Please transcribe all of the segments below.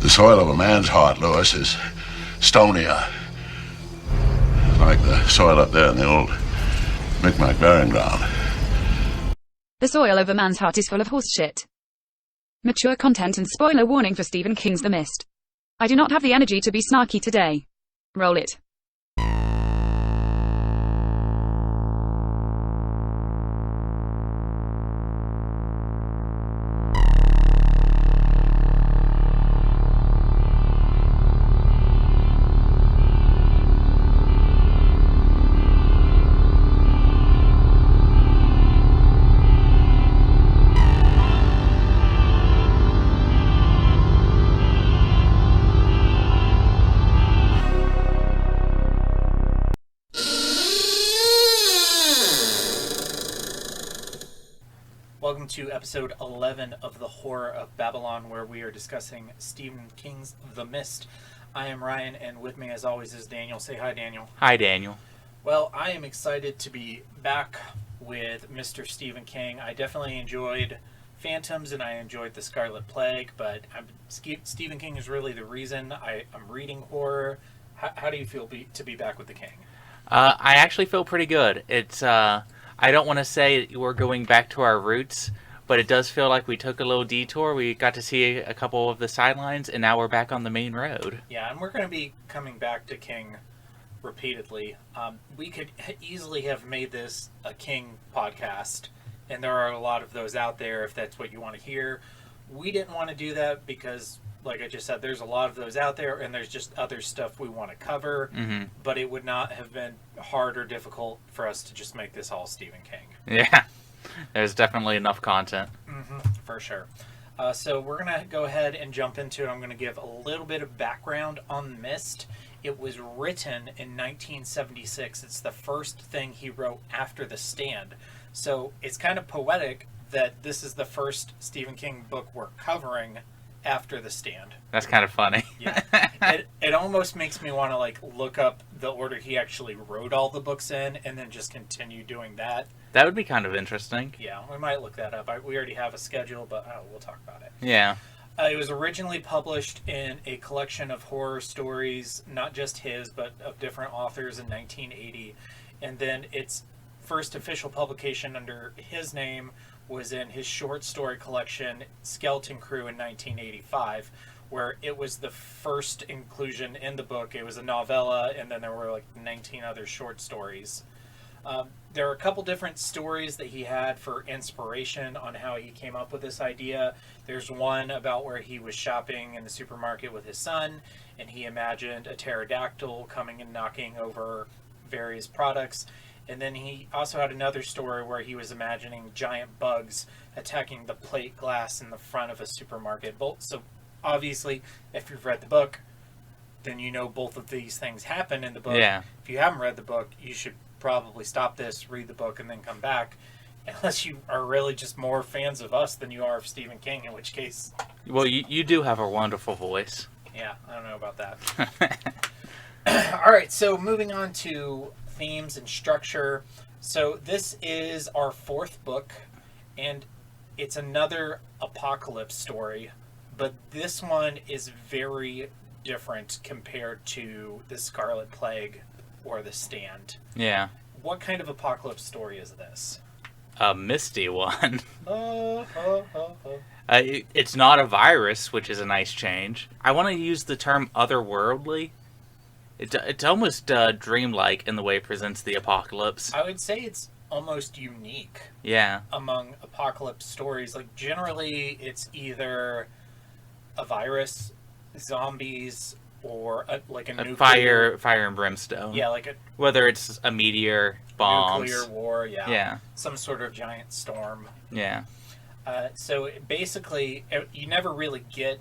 The soil of a man's heart, Lewis, is stonier. Like the soil up there in the old Micmac burying ground. The soil of a man's heart is full of horse shit. Mature content and spoiler warning for Stephen King's The Mist. I do not have the energy to be snarky today. Roll it. Welcome to episode 11 of The Horror of Babylon, where we are discussing Stephen King's The Mist. I am Ryan, and with me as always is Daniel. Say hi, Daniel. Hi, Daniel. Well, I am excited to be back with Mr. Stephen King. I definitely enjoyed Phantoms and I enjoyed The Scarlet Plague, but Stephen King is really the reason I'm reading horror. How do you feel to be back with the King? I actually feel pretty good. It's I don't want to say we're going back to our roots, but it does feel like we took a little detour. We got to see a couple of the sidelines, and now we're back on the main road. Yeah, and we're going to be coming back to King repeatedly. We could easily have made this a King podcast, and there are a lot of those out there if that's what you want to hear. We didn't want to do that because, like I just said, there's a lot of those out there, and there's just other stuff we want to cover, but it would not have been hard or difficult for us to just make this all Stephen King. Yeah, there's definitely enough content. For sure. So we're going to go ahead and jump into it. I'm going to give a little bit of background on Mist. It was written in 1976. It's the first thing he wrote after The Stand. So it's kind of poetic that this is the first Stephen King book we're covering after The Stand. That's kind of funny. Yeah. It almost makes me want to look up the order he actually wrote all the books in and then just continue doing that. That would be kind of interesting. Yeah, we might look that up. We already have a schedule, but we'll talk about it. Yeah. It was originally published in a collection of horror stories, not just his, but of different authors in 1980. And then its first official publication under his name was in his short story collection, Skeleton Crew, in 1985, where it was the first inclusion in the book. It was a novella, and then there were 19 other short stories. There are a couple different stories that he had for inspiration on how he came up with this idea. There's one about where he was shopping in the supermarket with his son, and he imagined a pterodactyl coming and knocking over various products. And then he also had another story where he was imagining giant bugs attacking the plate glass in the front of a supermarket. So obviously, if you've read the book, then you know both of these things happen in the book. Yeah. If you haven't read the book, you should probably stop this, read the book, and then come back. Unless you are really just more fans of us than you are of Stephen King, in which case... Well, you do have a wonderful voice. Yeah, I don't know about that. All right, so moving on to themes and structure. So this is our fourth book, and it's another apocalypse story, but this one is very different compared to The Scarlet Plague or The Stand. Yeah. What kind of apocalypse story is this? A misty one. It's not a virus, which is a nice change. I want to use the term otherworldly. It's almost dreamlike in the way it presents the apocalypse. I would say it's almost unique. Yeah. Among apocalypse stories. Generally, it's either a virus, zombies, or a nuclear... Fire and brimstone. Yeah, whether it's a meteor, bombs. Nuclear war, yeah. Yeah. Some sort of giant storm. Yeah. So basically, you never really get,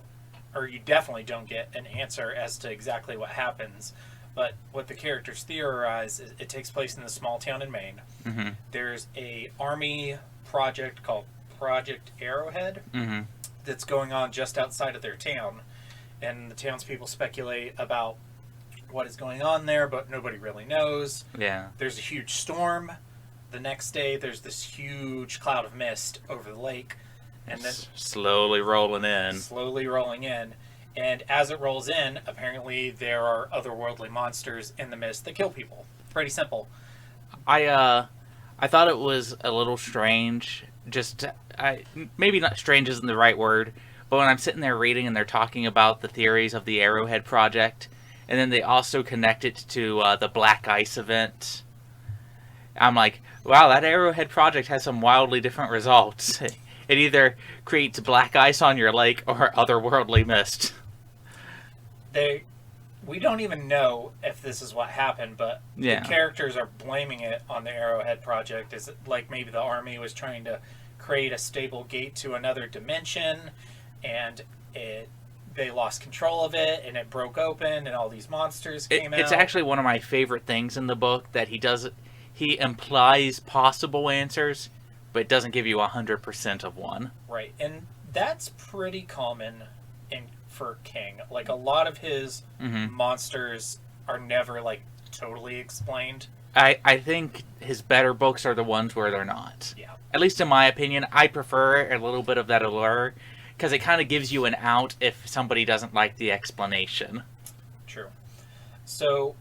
or you definitely don't get an answer as to exactly what happens. But what the characters theorize is it takes place in a small town in Maine. Mm-hmm. There's a army project called Project Arrowhead that's going on just outside of their town. And the townspeople speculate about what is going on there, but nobody really knows. Yeah. There's a huge storm. The next day, there's this huge cloud of mist over the lake. And then slowly rolling in. And as it rolls in, apparently there are otherworldly monsters in the mist that kill people. Pretty simple. I thought it was a little strange. Maybe not strange isn't the right word, but when I'm sitting there reading and they're talking about the theories of the Arrowhead Project, and then they also connect it to the Black Ice event, I'm like, wow, that Arrowhead Project has some wildly different results. It either creates black ice on your lake or otherworldly mist. We don't even know if this is what happened, but yeah. The characters are blaming it on the Arrowhead Project. Is it like maybe the army was trying to create a stable gate to another dimension, and they lost control of it, and it broke open, and all these monsters came out. It's actually one of my favorite things in the book that he implies possible answers, but doesn't give you 100% of one. Right, and that's pretty common for King. Like, a lot of his monsters are never, like, totally explained. I think his better books are the ones where they're not. Yeah. At least in my opinion, I prefer a little bit of that allure, because it kind of gives you an out if somebody doesn't like the explanation. True. So,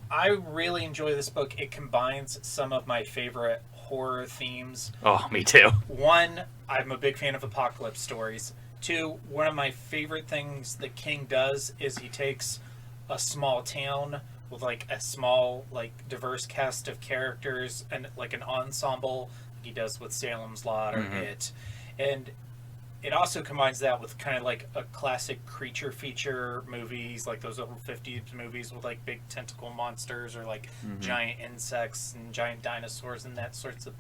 I really enjoy this book. It combines some of my favorite horror themes. Oh, me too. One, I'm a big fan of apocalypse stories. Two, one of my favorite things that King does is he takes a small town with like a small, like, diverse cast of characters and like an ensemble, like he does with Salem's Lot or It. And it also combines that with kind of like a classic creature feature movies, like those old 50s movies with like big tentacle monsters or like giant insects and giant dinosaurs and that sorts of.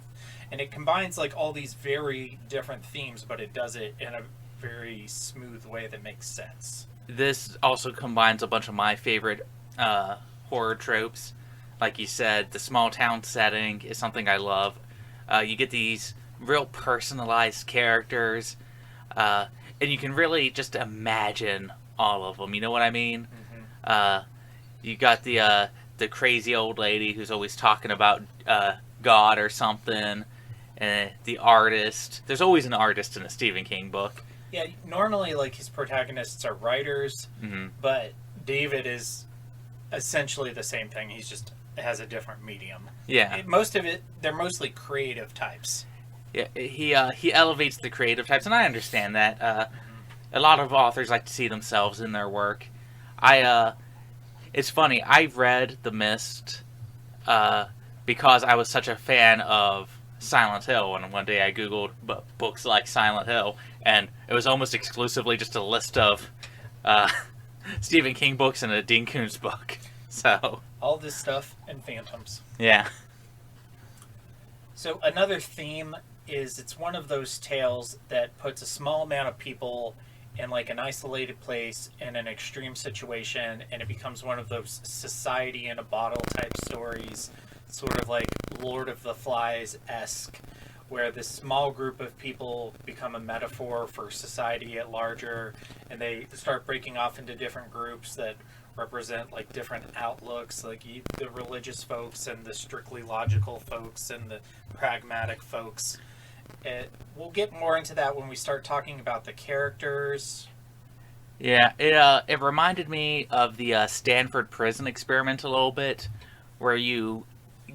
And it combines like all these very different themes, but it does it in a very smooth way that makes sense. This also combines a bunch of my favorite horror tropes. Like you said, the small town setting is something I love. You get these real personalized characters, and you can really just imagine all of them. You know what I mean? You got the crazy old lady who's always talking about God or something, and the artist. There's always an artist in a Stephen King book. Yeah, normally, like, his protagonists are writers, but David is essentially the same thing. He's just has a different medium. Yeah. Most of it, they're mostly creative types. Yeah, he elevates the creative types, and I understand that. A lot of authors like to see themselves in their work. It's funny, I read The Mist because I was such a fan of Silent Hill, and one day I googled books like Silent Hill, and it was almost exclusively just a list of Stephen King books and a Dean Koontz book. So all this stuff and phantoms. Yeah. So another theme is it's one of those tales that puts a small amount of people in like an isolated place in an extreme situation, and it becomes one of those society in a bottle type stories, sort of like Lord of the Flies-esque, where this small group of people become a metaphor for society at larger, and they start breaking off into different groups that represent like different outlooks, like the religious folks and the strictly logical folks and the pragmatic folks. We'll get more into that when we start talking about the characters. Yeah, it reminded me of the Stanford prison experiment a little bit, where you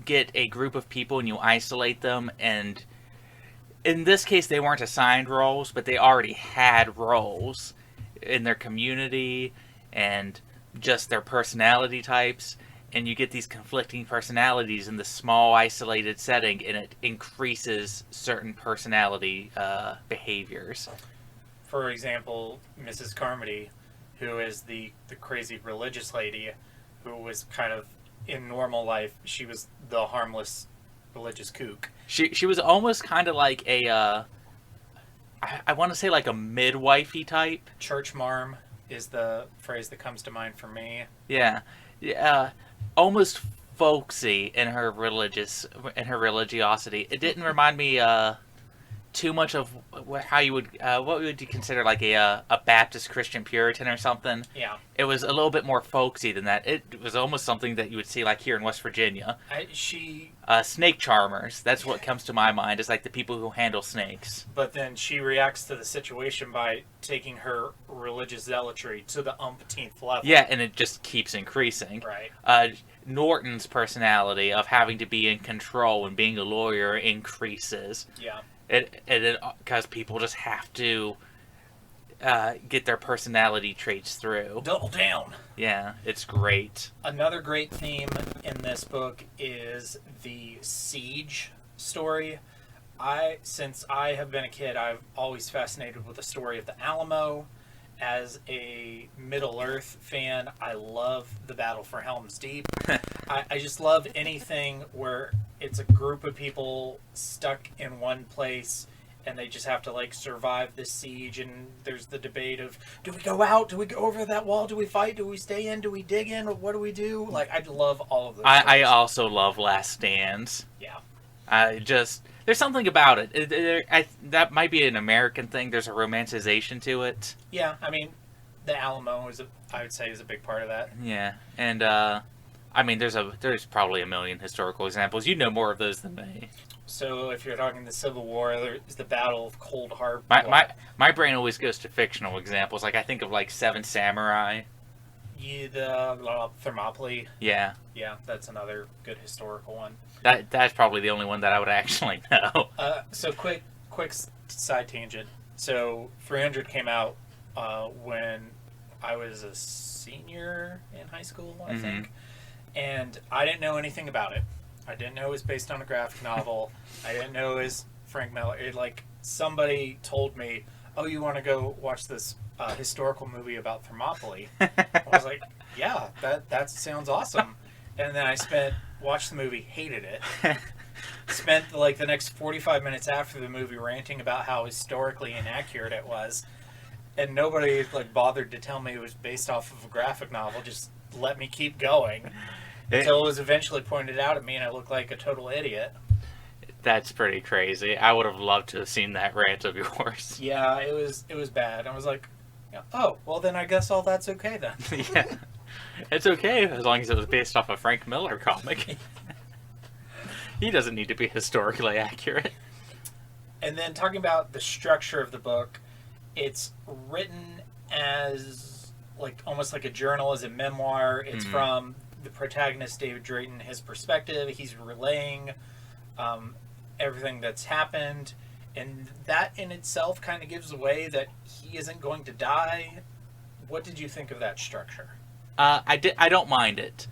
get a group of people and you isolate them, and in this case they weren't assigned roles, but they already had roles in their community and just their personality types, and you get these conflicting personalities in the small isolated setting, and it increases certain personality behaviors. For example, Mrs. Carmody, who is the crazy religious lady who was kind of, in normal life, she was the harmless religious kook. She was almost kind of like a, I want to say like a midwifey type. Church marm is the phrase that comes to mind for me. Yeah. Almost folksy in her religiosity. It didn't remind me too much of how you would what would you consider like a Baptist Christian Puritan or something. Yeah. It was a little bit more folksy than that. It was almost something that you would see like here in West Virginia. Snake charmers. That's what comes to my mind. Is like the people who handle snakes. But then she reacts to the situation by taking her religious zealotry to the umpteenth level. Yeah, and it just keeps increasing. Right. Norton's personality of having to be in control and being a lawyer increases. Yeah. Because people just have to get their personality traits through. Double down. Yeah, it's great. Another great theme in this book is the siege story. Since I have been a kid, I've always fascinated with the story of the Alamo. As a Middle-earth fan, I love the Battle for Helm's Deep. I just love anything where it's a group of people stuck in one place and they just have to like survive this siege, and there's the debate of, do we go out? Do we go over that wall? Do we fight? Do we stay in? Do we dig in? What do we do? Like, I love all of those. I also love Last Stands. Yeah. There's something about it. That might be an American thing. There's a romanticization to it. Yeah, I mean, the Alamo I would say is a big part of that. Yeah, and I mean, there's probably a million historical examples. You know more of those than me. So if you're talking the Civil War, there's the Battle of Cold Harbor. My brain always goes to fictional examples. Like I think of like Seven Samurai. Yeah, the Thermopylae. Yeah. Yeah, that's another good historical one. That's probably the only one that I would actually know. So quick side tangent. So 300 came out when I was a senior in high school, I think. And I didn't know anything about it. I didn't know it was based on a graphic novel. I didn't know it was Frank Miller. Somebody told me, oh, you want to go watch this historical movie about Thermopylae? I was like, yeah, that sounds awesome. And then I watched the movie, hated it. Spent like the next 45 minutes after the movie ranting about how historically inaccurate it was. And nobody bothered to tell me it was based off of a graphic novel. Just let me keep going. Until it was eventually pointed out at me and I looked like a total idiot. That's pretty crazy. I would have loved to have seen that rant of yours. Yeah, it was bad. I was like, oh, well then I guess all that's okay then. Yeah. It's okay as long as it was based off a Frank Miller comic. He doesn't need to be historically accurate. And then talking about the structure of the book, it's written as almost like a journal, as a memoir. It's from the protagonist, David Drayton, his perspective. He's relaying everything that's happened, and that in itself kind of gives away that he isn't going to die. What did you think of that structure? I don't mind it.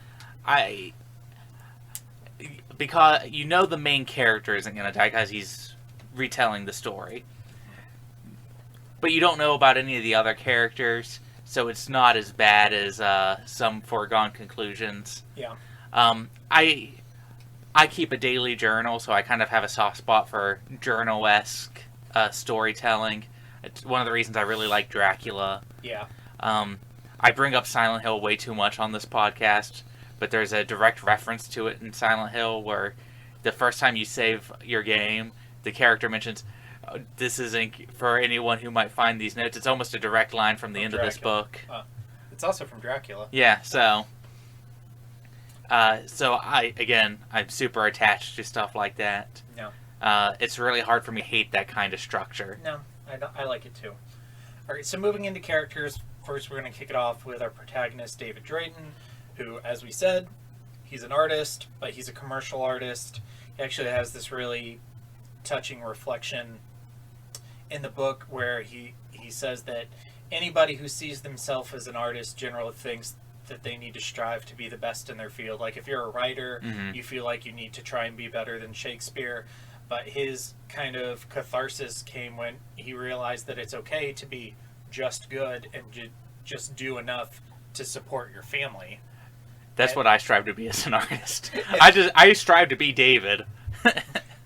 Because the main character isn't going to die because he's retelling the story. But you don't know about any of the other characters, so it's not as bad as some foregone conclusions. Yeah. I keep a daily journal, so I kind of have a soft spot for journal-esque storytelling. It's one of the reasons I really like Dracula. Yeah. I bring up Silent Hill way too much on this podcast, but there's a direct reference to it in Silent Hill where the first time you save your game, the character mentions, this isn't for anyone who might find these notes. It's almost a direct line from the end of this book. It's also from Dracula. Yeah, so I'm super attached to stuff like that. No. It's really hard for me to hate that kind of structure. No, I like it too. All right, so moving into characters, first we're going to kick it off with our protagonist, David Drayton, who, as we said, he's an artist, but he's a commercial artist. He actually has this really touching reflection in the book where he says that anybody who sees themselves as an artist generally thinks that they need to strive to be the best in their field. Like if you're a writer, you feel like you need to try and be better than Shakespeare. But his kind of catharsis came when he realized that it's okay to be just good and just do enough to support your family. That's what I strive to be as an artist. I strive to be David.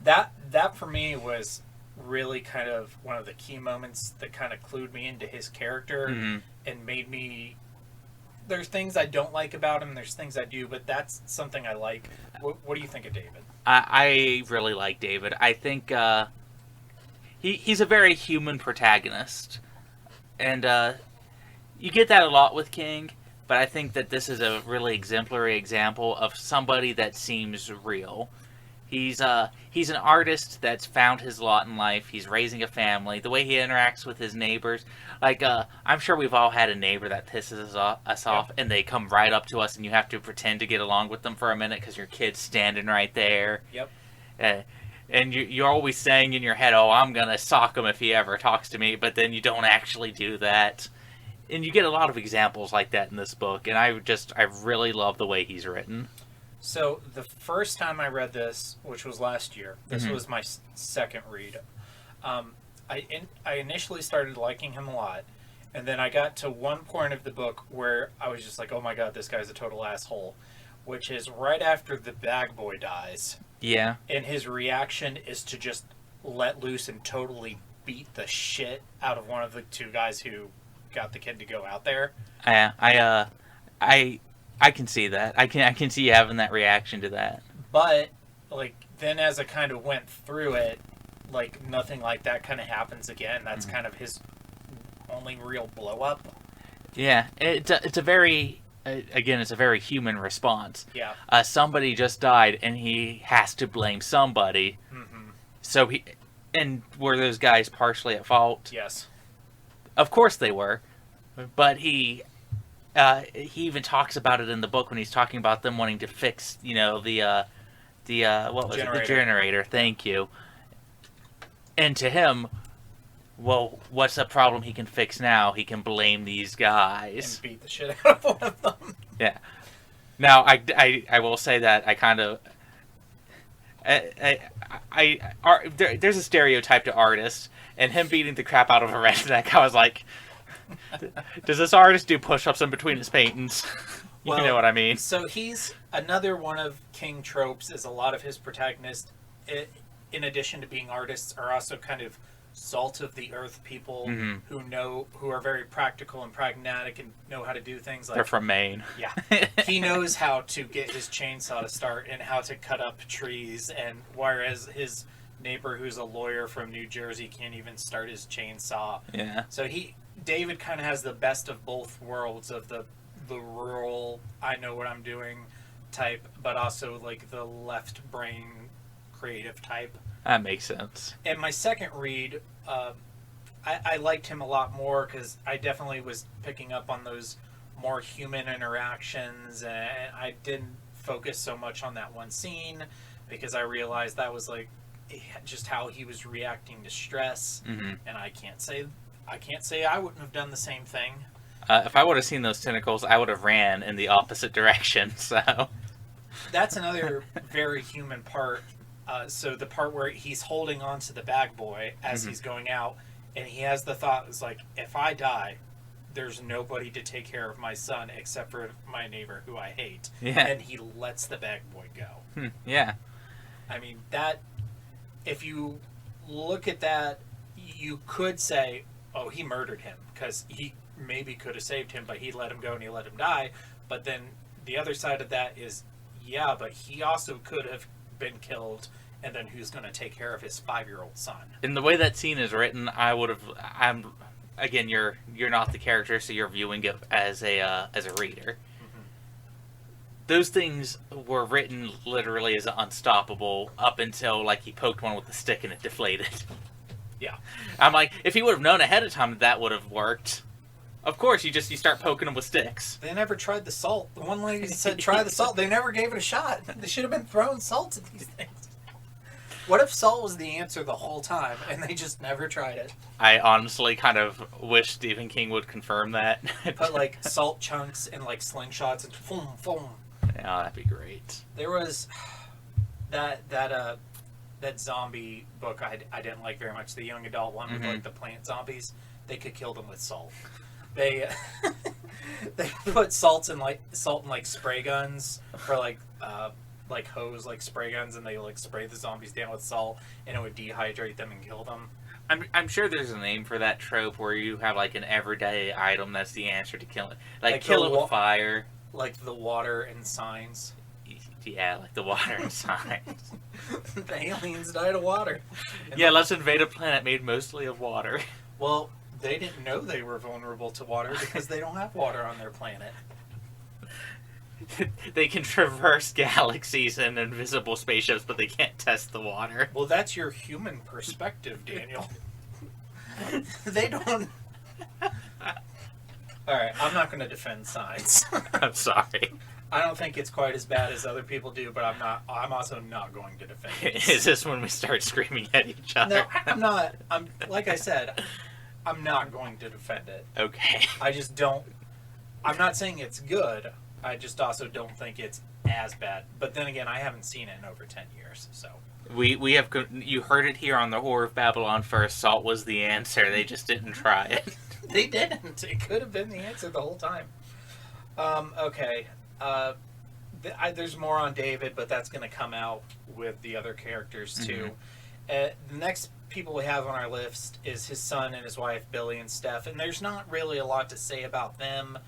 That for me was really kind of one of the key moments that kind of clued me into his character and made me. There's things I don't like about him. There's things I do, but that's something I like. What do you think of David? I really like David. I think he's a very human protagonist, and you get that a lot with King. But I think that this is a really exemplary example of somebody that seems real. He's an artist that's found his lot in life. He's raising a family. The way he interacts with his neighbors, like I'm sure we've all had a neighbor that pisses us off, and they come right up to us, and you have to pretend to get along with them for a minute because your kid's standing right there. Yep. And you're always saying in your head, "Oh, I'm gonna sock him if he ever talks to me," but then you don't actually do that. And you get a lot of examples like that in this book, and I really love the way he's written. So the first time I read this, which was last year, this was my second read. I initially started liking him a lot, and then I got to one point of the book where I was just like, oh my god, this guy's a total asshole, which is right after the bag boy dies. Yeah. And his reaction is to just let loose and totally beat the shit out of one of the two guys who got the kid to go out there. I can see that. I can see you having that reaction to that. But like then as I kind of went through it, like nothing like that kind of happens again. That's kind of his only real blow up. Yeah, it's a very it's a very human response. Yeah. Somebody just died and he has to blame somebody. Mm-hmm. So were those guys partially at fault? Yes. Of course they were, but he even talks about it in the book when he's talking about them wanting to fix, the generator. Thank you. And to him, well, what's the problem he can fix now? He can blame these guys and beat the shit out of one of them. Yeah. Now I will say that I kind of there's a stereotype to artists, and him beating the crap out of a redneck, I was like, does this artist do push-ups in between his paintings? You know what I mean? So he's another one of King tropes, is a lot of his protagonists, in addition to being artists, are also kind of salt of the earth people who are very practical and pragmatic and know how to do things. Like, they're from Maine. Yeah. He knows how to get his chainsaw to start and how to cut up trees, and whereas his neighbor who's a lawyer from New Jersey can't even start his chainsaw. Yeah. So David kind of has the best of both worlds of the rural, I know what I'm doing type, but also like the left brain creative type. That makes sense. And my second read, I liked him a lot more because I definitely was picking up on those more human interactions, and I didn't focus so much on that one scene because I realized that was like just how he was reacting to stress, and I can't say I wouldn't have done the same thing. If I would have seen those tentacles, I would have ran in the opposite direction. So that's another very human part. So the part where he's holding on to the bag boy as he's going out, and he has the thought, is like, if I die, there's nobody to take care of my son except for my neighbor who I hate. Yeah. And he lets the bag boy go. Yeah. I mean, that, if you look at that, you could say, oh, he murdered him, because he maybe could have saved him, but he let him go and he let him die. But then the other side of that is, yeah, but he also could have been killed, and then who's going to take care of his 5-year-old son? In the way that scene is written, again, you're not the character, so you're viewing it as a reader. Those things were written literally as unstoppable up until like he poked one with a stick and it deflated. Yeah. I'm like, if he would have known ahead of time that would have worked. Of course, you start poking them with sticks. They never tried the salt. The one lady said try the salt. They never gave it a shot. They should have been throwing salt at these things. What if salt was the answer the whole time and they just never tried it? I honestly kind of wish Stephen King would confirm that. Put like salt chunks and like slingshots and boom, boom. Yeah, that'd be great. There was that zombie book I didn't like very much. The young adult one with like the plant zombies. They could kill them with salt. They put salt in like spray guns for like hose like spray guns, and they like spray the zombies down with salt, and it would dehydrate them and kill them. I'm sure there's a name for that trope where you have like an everyday item that's the answer to kill it, like kill it with fire, like the water and signs. Yeah, like the water inside. The aliens died of water. And Yeah, let's invade a planet made mostly of water. Well, they didn't know they were vulnerable to water because they don't have water on their planet. They can traverse galaxies in invisible spaceships, but they can't test the water. Well, that's your human perspective, Daniel. They don't... Alright, I'm not going to defend science. I'm sorry. I don't think it's quite as bad as other people do, but I'm also not going to defend it. Is this when we start screaming at each other? No, I'm not. Like I said, I'm not going to defend it. Okay. I just don't... I'm not saying it's good. I just also don't think it's as bad. But then again, I haven't seen it in over 10 years, so... We have... You heard it here on the Horror of Babylon first. Salt was the answer. They just didn't try it. They didn't. It could have been the answer the whole time. Okay. There's more on David, but that's going to come out with the other characters, too. The next people we have on our list is his son and his wife, Billy and Steph. And there's not really a lot to say about them.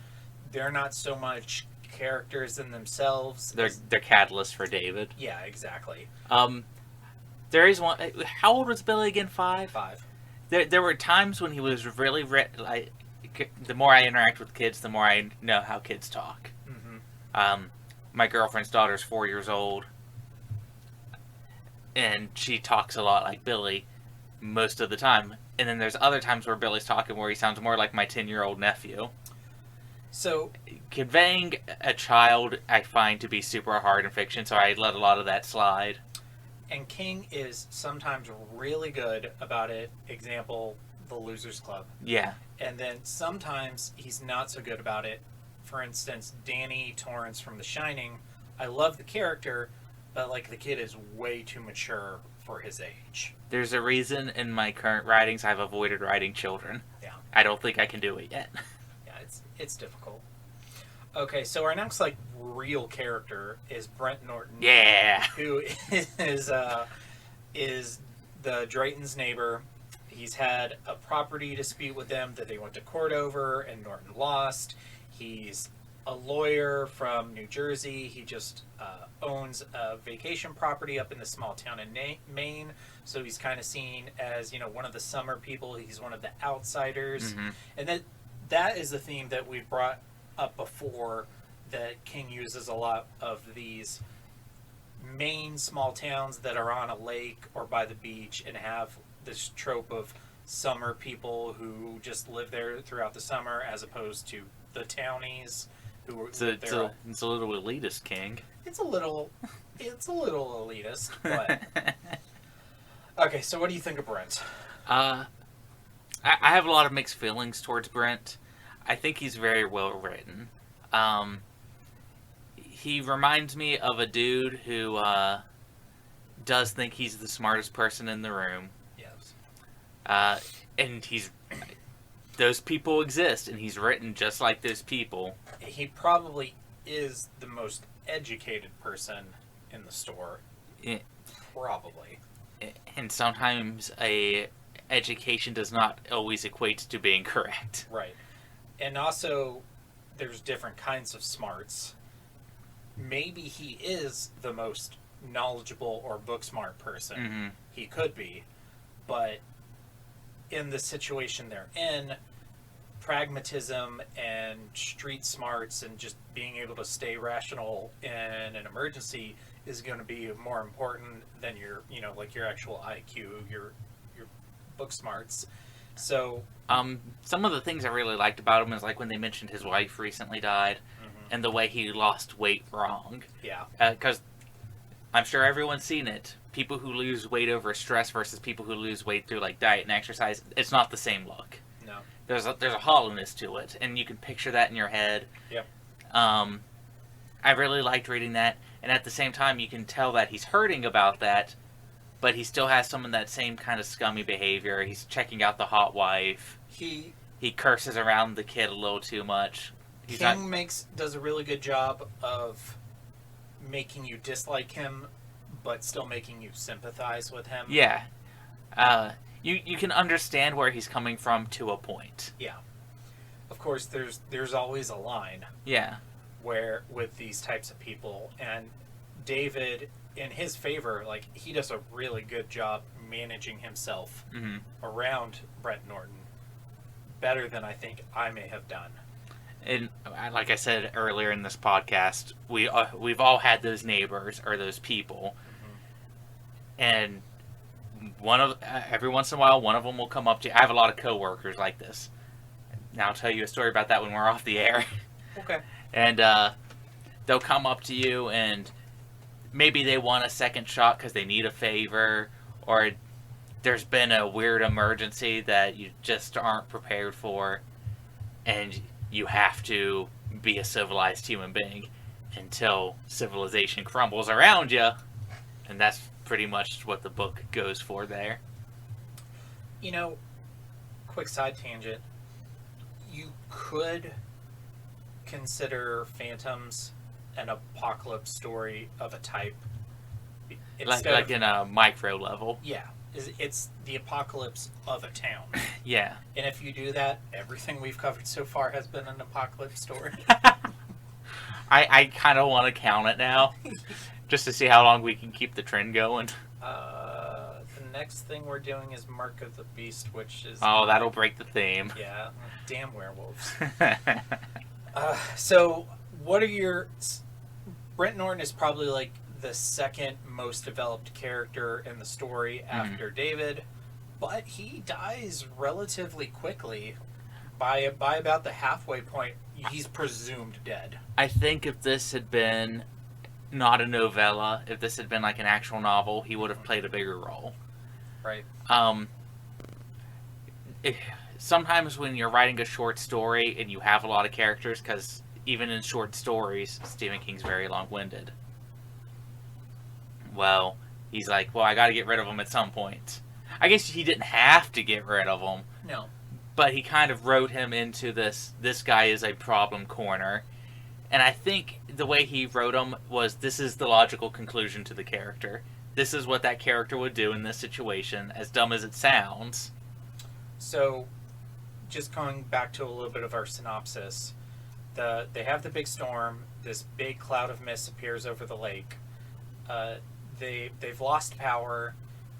They're not so much characters in themselves. They're catalysts for David. Yeah, exactly. There is one... How old was Billy again? 5? 5. There were times when he was really... like, the more I interact with kids, the more I know how kids talk. My girlfriend's daughter's 4 years old, and she talks a lot like Billy most of the time. And then there's other times where Billy's talking where he sounds more like my 10-year-old nephew. So, conveying a child I find to be super hard in fiction, so I let a lot of that slide. And King is sometimes really good about it. Example, The Losers Club. Yeah. And then sometimes he's not so good about it. For instance, Danny Torrance from The Shining. I love the character, but like the kid is way too mature for his age. There's a reason in my current writings I've avoided writing children. Yeah. I don't think I can do it yet. Yeah, it's difficult. Okay, so our next real character is Brent Norton. Yeah. Who is the Drayton's neighbor. He's had a property dispute with them that they went to court over, and Norton lost. He's a lawyer from New Jersey. He just owns a vacation property up in this small town in Maine. So he's kind of seen as, one of the summer people. He's one of the outsiders. And that is a theme that we've brought up before, that King uses a lot of these Maine small towns that are on a lake or by the beach and have this trope of summer people who just live there throughout the summer, as opposed to the townies who it's a little elitist, King. It's a little elitist, but okay. So, what do you think of Brent? I have a lot of mixed feelings towards Brent. I think he's very well written. He reminds me of a dude who does think he's the smartest person in the room. Yes. And those people exist, and he's written just like those people. He probably is the most educated person in the store. Probably. And sometimes education does not always equate to being correct. Right. And also, there's different kinds of smarts. Maybe he is the most knowledgeable or book smart person. He could be. But in the situation they're in, pragmatism and street smarts and just being able to stay rational in an emergency is going to be more important than your actual IQ, your book smarts. So, some of the things I really liked about him is like when they mentioned his wife recently died, and the way he lost weight wrong. Yeah. Because I'm sure everyone's seen it. People who lose weight over stress versus people who lose weight through diet and exercise, it's not the same look. No. There's a hollowness to it, and you can picture that in your head. Yep. I really liked reading that, and at the same time, you can tell that he's hurting about that, but he still has some of that same kind of scummy behavior. He's checking out the hot wife. He curses around the kid a little too much. King does a really good job of making you dislike him, but still making you sympathize with him. Yeah. You can understand where he's coming from to a point. Yeah. Of course, there's always a line. Yeah. Where with these types of people, and David, in his favor, like, he does a really good job managing himself around Brent Norton, better than I think I may have done. And like I said earlier in this podcast, we've all had those neighbors or those people, and every once in a while, one of them will come up to you. I have a lot of coworkers like this. Now I'll tell you a story about that when we're off the air. Okay. And they'll come up to you, and maybe they want a second shot because they need a favor, or there's been a weird emergency that you just aren't prepared for, and you have to be a civilized human being until civilization crumbles around you. And that's pretty much what the book goes for there. You know, quick side tangent. You could consider Phantoms an apocalypse story of a type. Like in a micro level. Yeah. It's the apocalypse of a town. Yeah. And if you do that, everything we've covered so far has been an apocalypse story. I kind of want to count it now, just to see how long we can keep the trend going. The next thing we're doing is Mark of the Beast, which is... Oh, that'll break the theme. Yeah, damn werewolves. So, what are your... Brent Norton is probably like the second most developed character in the story after David, but he dies relatively quickly. By about the halfway point, he's presumed dead. I think if this had been not a novella, if this had been like an actual novel, he would have played a bigger role. Right. Sometimes when you're writing a short story and you have a lot of characters, because even in short stories, Stephen King's very long-winded. Well, he's like, well, I got to get rid of them at some point. I guess he didn't have to get rid of them. No. But he kind of wrote him into this guy is a problem corner. And I think the way he wrote him was, this is the logical conclusion to the character. This is what that character would do in this situation, as dumb as it sounds. So, just going back to a little bit of our synopsis, they have the big storm, this big cloud of mist appears over the lake. They've lost power,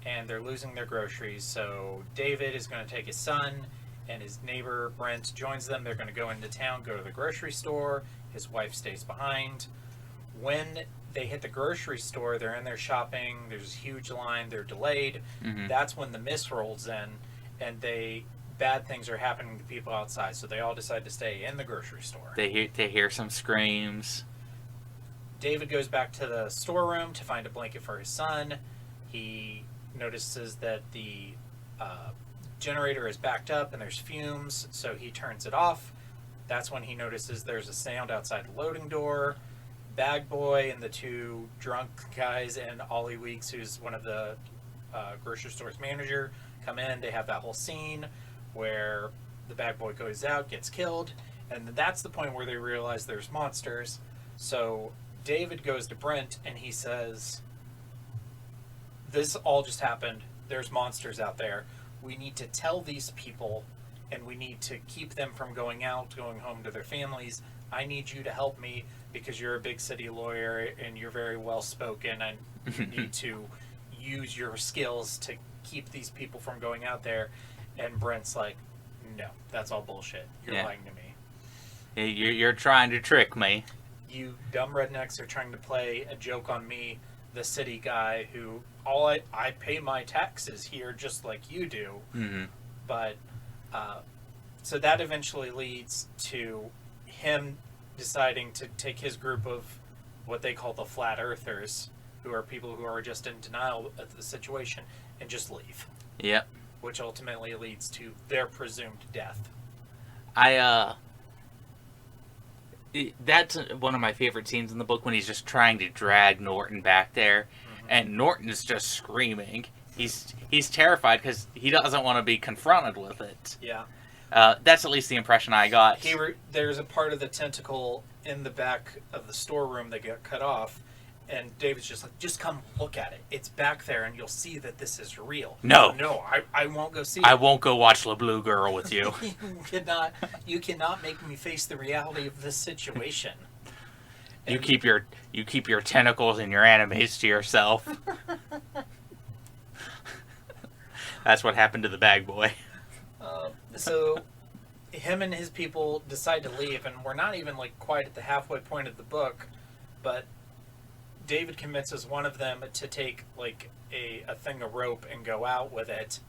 and they're losing their groceries, so David is going to take his son, and his neighbor Brent joins them. They're going to go into town, go to the grocery store. His wife stays behind. When they hit the grocery store, they're in there shopping, there's a huge line, they're delayed. That's when the mist rolls in, and bad things are happening to people outside, so they all decide to stay in the grocery store. They hear some screams. David goes back to the storeroom to find a blanket for his son. He notices that the generator is backed up and there's fumes, so he turns it off. That's when he notices there's a sound outside the loading door. Bag Boy and the two drunk guys and Ollie Weeks, who's one of the grocery store's manager, come in. They have that whole scene where the Bag Boy goes out, gets killed, and that's the point where they realize there's monsters. So David goes to Brent and he says, this all just happened. There's monsters out there. We need to tell these people, and we need to keep them from going out, going home to their families. I need you to help me because you're a big city lawyer and you're very well spoken, and you need to use your skills to keep these people from going out there. And Brent's like, no, that's all bullshit. You're lying to me. You're trying to trick me. You dumb rednecks are trying to play a joke on me, the city guy who I pay my taxes here just like you do. But so that eventually leads to him deciding to take his group of what they call the flat earthers, who are people who are just in denial of the situation, and just leave. Yep. Which ultimately leads to their presumed death. That's one of my favorite scenes in the book, when he's just trying to drag Norton back there, and Norton is just screaming. He's terrified because he doesn't want to be confronted with it. Yeah. That's at least the impression I got. There's a part of the tentacle in the back of the storeroom that got cut off, and David's just like, just come look at it. It's back there, and you'll see that this is real. No, I won't go see it. I won't go watch La Blue Girl with you. You cannot make me face the reality of this situation. You keep your tentacles and your animes to yourself. That's what happened to the bag boy. So him and his people decide to leave, and we're not even like quite at the halfway point of the book, but David convinces one of them to take like a thing of rope and go out with it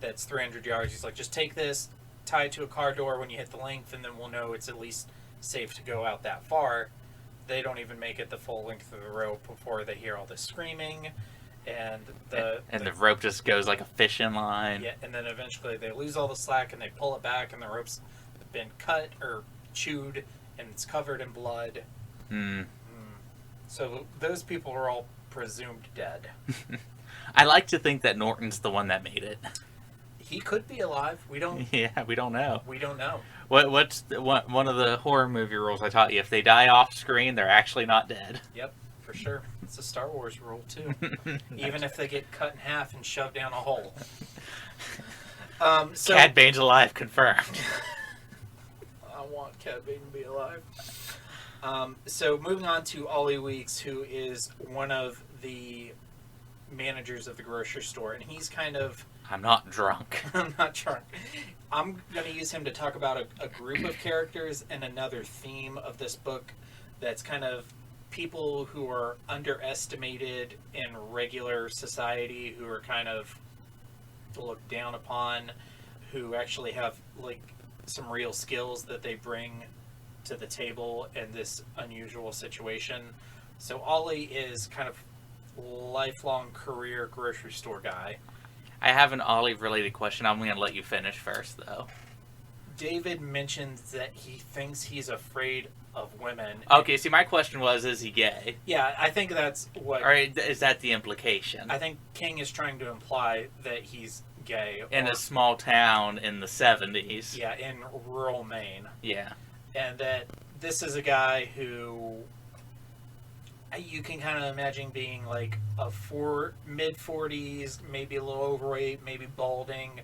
that's 300 yards. He's like, just take this, tie it to a car door when you hit the length, and then we'll know it's at least safe to go out that far. They don't even make it the full length of the rope before they hear all this screaming, and the rope just goes like a fishing line. Yeah, and then eventually they lose all the slack and they pull it back, and the rope's been cut or chewed, and it's covered in blood. So those people are all presumed dead. I like to think that Norton's the one that made it. He could be alive. We don't. Yeah, we don't know. We don't know. What's one of the horror movie rules I taught you? If they die off screen, they're actually not dead. Yep, for sure. It's a Star Wars rule too. Even if they get cut in half and shoved down a hole. So Cad Bane's alive, confirmed. I want Cad Bane to be alive. So moving on to Ollie Weeks, who is one of the managers of the grocery store, and he's kind of... I'm not drunk. I'm not drunk. I'm going to use him to talk about a group of characters and another theme of this book that's kind of people who are underestimated in regular society, who are kind of looked down upon, who actually have like some real skills that they bring to the table in this unusual situation. So Ollie is kind of lifelong career grocery store guy. I have an Ollie-related question. I'm going to let you finish first, though. David mentions that he thinks he's afraid of women. Okay, see, my question was, is he gay? Yeah, I think that's what... Or is that the implication? I think King is trying to imply that he's gay. In a small town in the 70s. Yeah, in rural Maine. Yeah. And that this is a guy who... You can kind of imagine being like a mid-40s, maybe a little overweight, maybe balding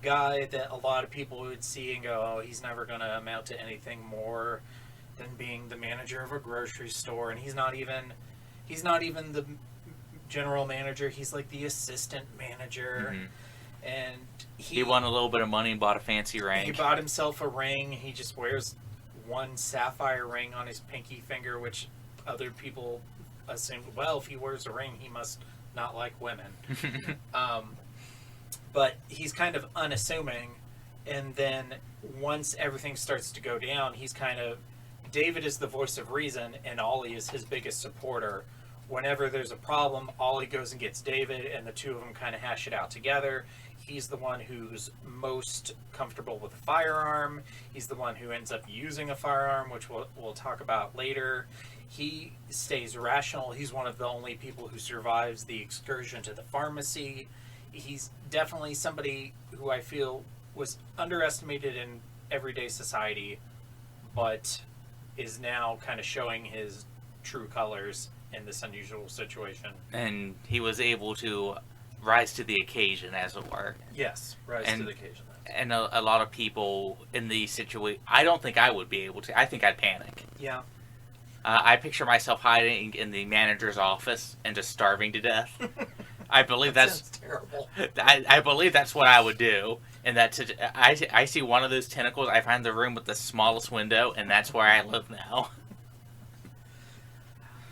guy that a lot of people would see and go, oh, he's never going to amount to anything more than being the manager of a grocery store. And he's not even the general manager. He's like the assistant manager. Mm-hmm. And he won a little bit of money and bought a fancy ring. He bought himself a ring. He just wears one sapphire ring on his pinky finger, which... other people assumed, well, if he wears a ring, he must not like women. But he's kind of unassuming, and then once everything starts to go down, he's kind of... David is the voice of reason, and Ollie is his biggest supporter. Whenever there's a problem, Ollie goes and gets David, and the two of them kind of hash it out together. He's the one who's most comfortable with a firearm. He's the one who ends up using a firearm, which we'll talk about later. He stays rational. He's one of the only people who survives the excursion to the pharmacy. He's definitely somebody who I feel was underestimated in everyday society, but is now kind of showing his true colors in this unusual situation. And he was able to rise to the occasion, as it were. Yes, rise to the occasion. And a lot of people in the situation... I don't think I would be able to. I think I'd panic. Yeah. I picture myself hiding in the manager's office and just starving to death. I believe that's terrible. I believe that's what I would do. And I see one of those tentacles. I find the room with the smallest window, and that's where I live now.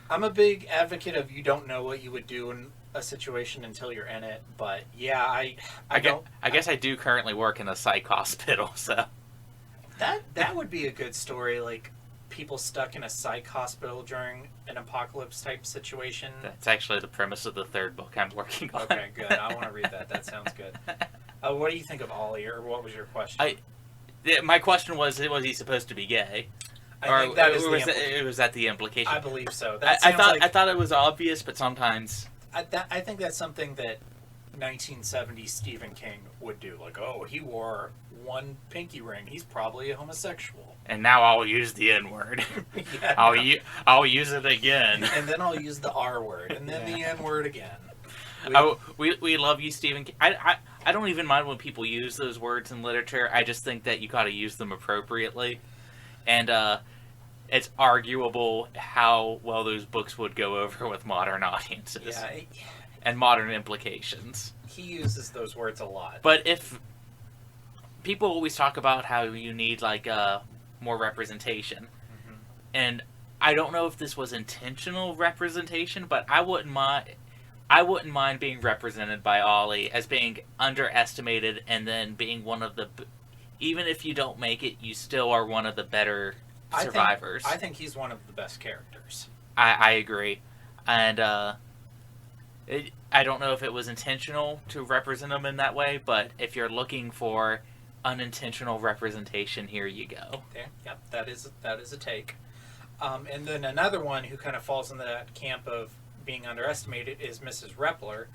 I'm a big advocate of you don't know what you would do in a situation until you're in it. But yeah, I guess I do currently work in a psych hospital, so that would be a good story. Like, people stuck in a psych hospital during an apocalypse type situation. That's actually the premise of the third book I'm working on. Okay, good. I want to read that. That sounds good. What do you think of Ollie, or what was your question? My question was he supposed to be gay? I think that was that the implication? I believe so. I thought it was obvious, but sometimes... I think that's something that 1970s Stephen King would do. Like, oh, he wore one pinky ring. He's probably a homosexual. And now I'll use the N-word. Yeah, I'll use it again. And then I'll use the R-word, and then the N-word again. We love you, Stephen King. I don't even mind when people use those words in literature. I just think that you got to use them appropriately. And it's arguable how well those books would go over with modern audiences. Yeah, and modern implications. he uses those words a lot. But if people always talk about how you need like more representation, and I don't know if this was intentional representation, but I wouldn't mind being represented by Ollie as being underestimated and then being one of the, even if you don't make it, you still are one of the better survivors. I think he's one of the best characters. I agree, and I don't know if it was intentional to represent him in that way, but if you're looking for unintentional representation, here you go. Okay, yep, that is a take. And then another one who kind of falls into that camp of being underestimated is Mrs. Repler,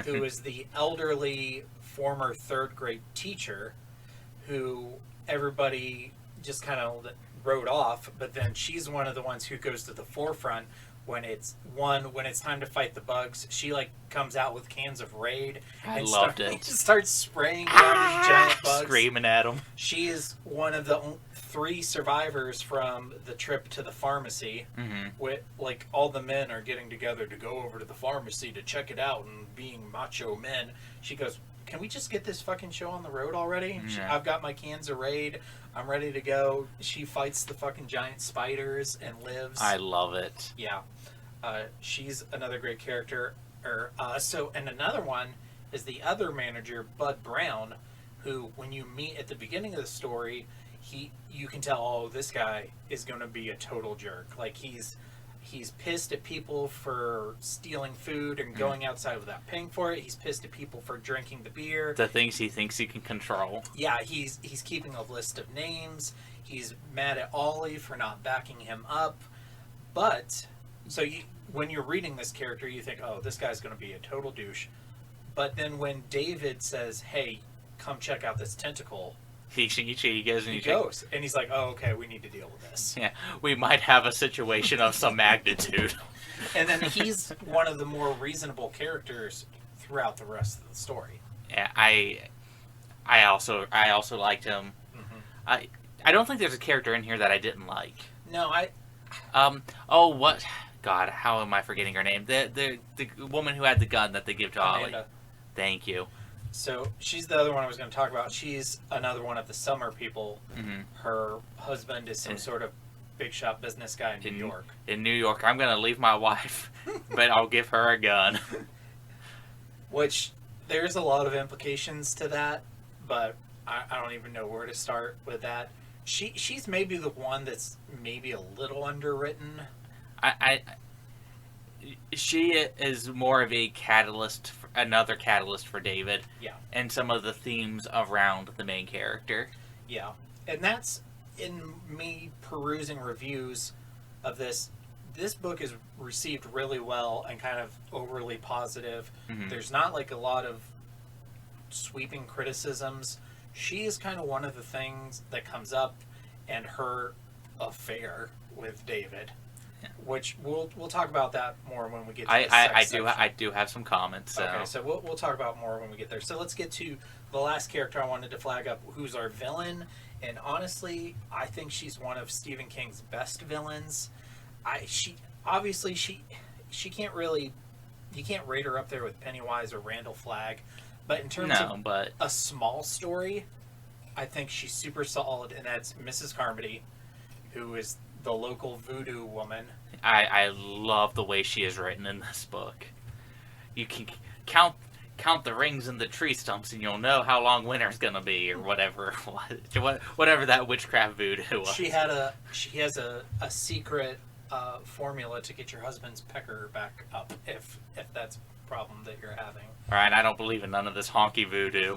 who is the elderly former third grade teacher who everybody just kind of wrote off, but then she's one of the ones who goes to the forefront when it's time to fight the bugs. She like comes out with cans of Raid I loved it. Starts spraying down these giant bugs, screaming at them. She is one of the 3 survivors from the trip to the pharmacy. With like all the men are getting together to go over to the pharmacy to check it out, and being macho men, she goes, "Can we just get this fucking show on the road already? I've got my cans of Raid. I'm ready to go." She fights the fucking giant spiders and lives. I love it. Yeah. She's another great character. And another one is the other manager, Bud Brown, who, when you meet at the beginning of the story, you can tell, oh, this guy is going to be a total jerk. Like, he's pissed at people for stealing food and going outside without paying for it. He's pissed at people for drinking the beer. The things he thinks he can control. Yeah, he's keeping a list of names. He's mad at Ollie for not backing him up. But, so when you're reading this character, you think, oh, this guy's going to be a total douche. But then when David says, hey, come check out this tentacle, he goes and he goes. And he's like, oh, okay, we need to deal with this. Yeah, we might have a situation of some magnitude. And then he's one of the more reasonable characters throughout the rest of the story. Yeah, I also liked him. I don't think there's a character in here that I didn't like. No, Oh, what? God, how am I forgetting her name? The woman who had the gun that they give to Ollie. Amanda. Thank you. So she's the other one I was going to talk about. She's another one of the summer people. Her husband is some sort of big shot business guy in New York. In New York, I'm going to leave my wife, but I'll give her a gun. Which, there's a lot of implications to that, but I don't even know where to start with that. She's maybe the one that's maybe a little underwritten. She is more of a catalyst, another catalyst for David. Yeah. And some of the themes around the main character. Yeah. And that's, in me perusing reviews of this book is received really well and kind of overly positive. There's not like a lot of sweeping criticisms. She is kind of one of the things that comes up, and her affair with David. Which we'll talk about that more when we get to the sex section. I do have some comments. So. Okay, so we'll talk about more when we get there. So let's get to the last character I wanted to flag up, who's our villain. And honestly, I think she's one of Stephen King's best villains. She can't really, you can't rate her up there with Pennywise or Randall Flagg, but in terms of a small story, I think she's super solid, and that's Mrs. Carmody, who is the local voodoo woman. I love the way she is written in this book. You can count the rings in the tree stumps and you'll know how long winter's gonna be, or whatever that witchcraft voodoo was. She has a secret formula to get your husband's pecker back up if that's a problem that you're having. Alright, I don't believe in none of this honky voodoo.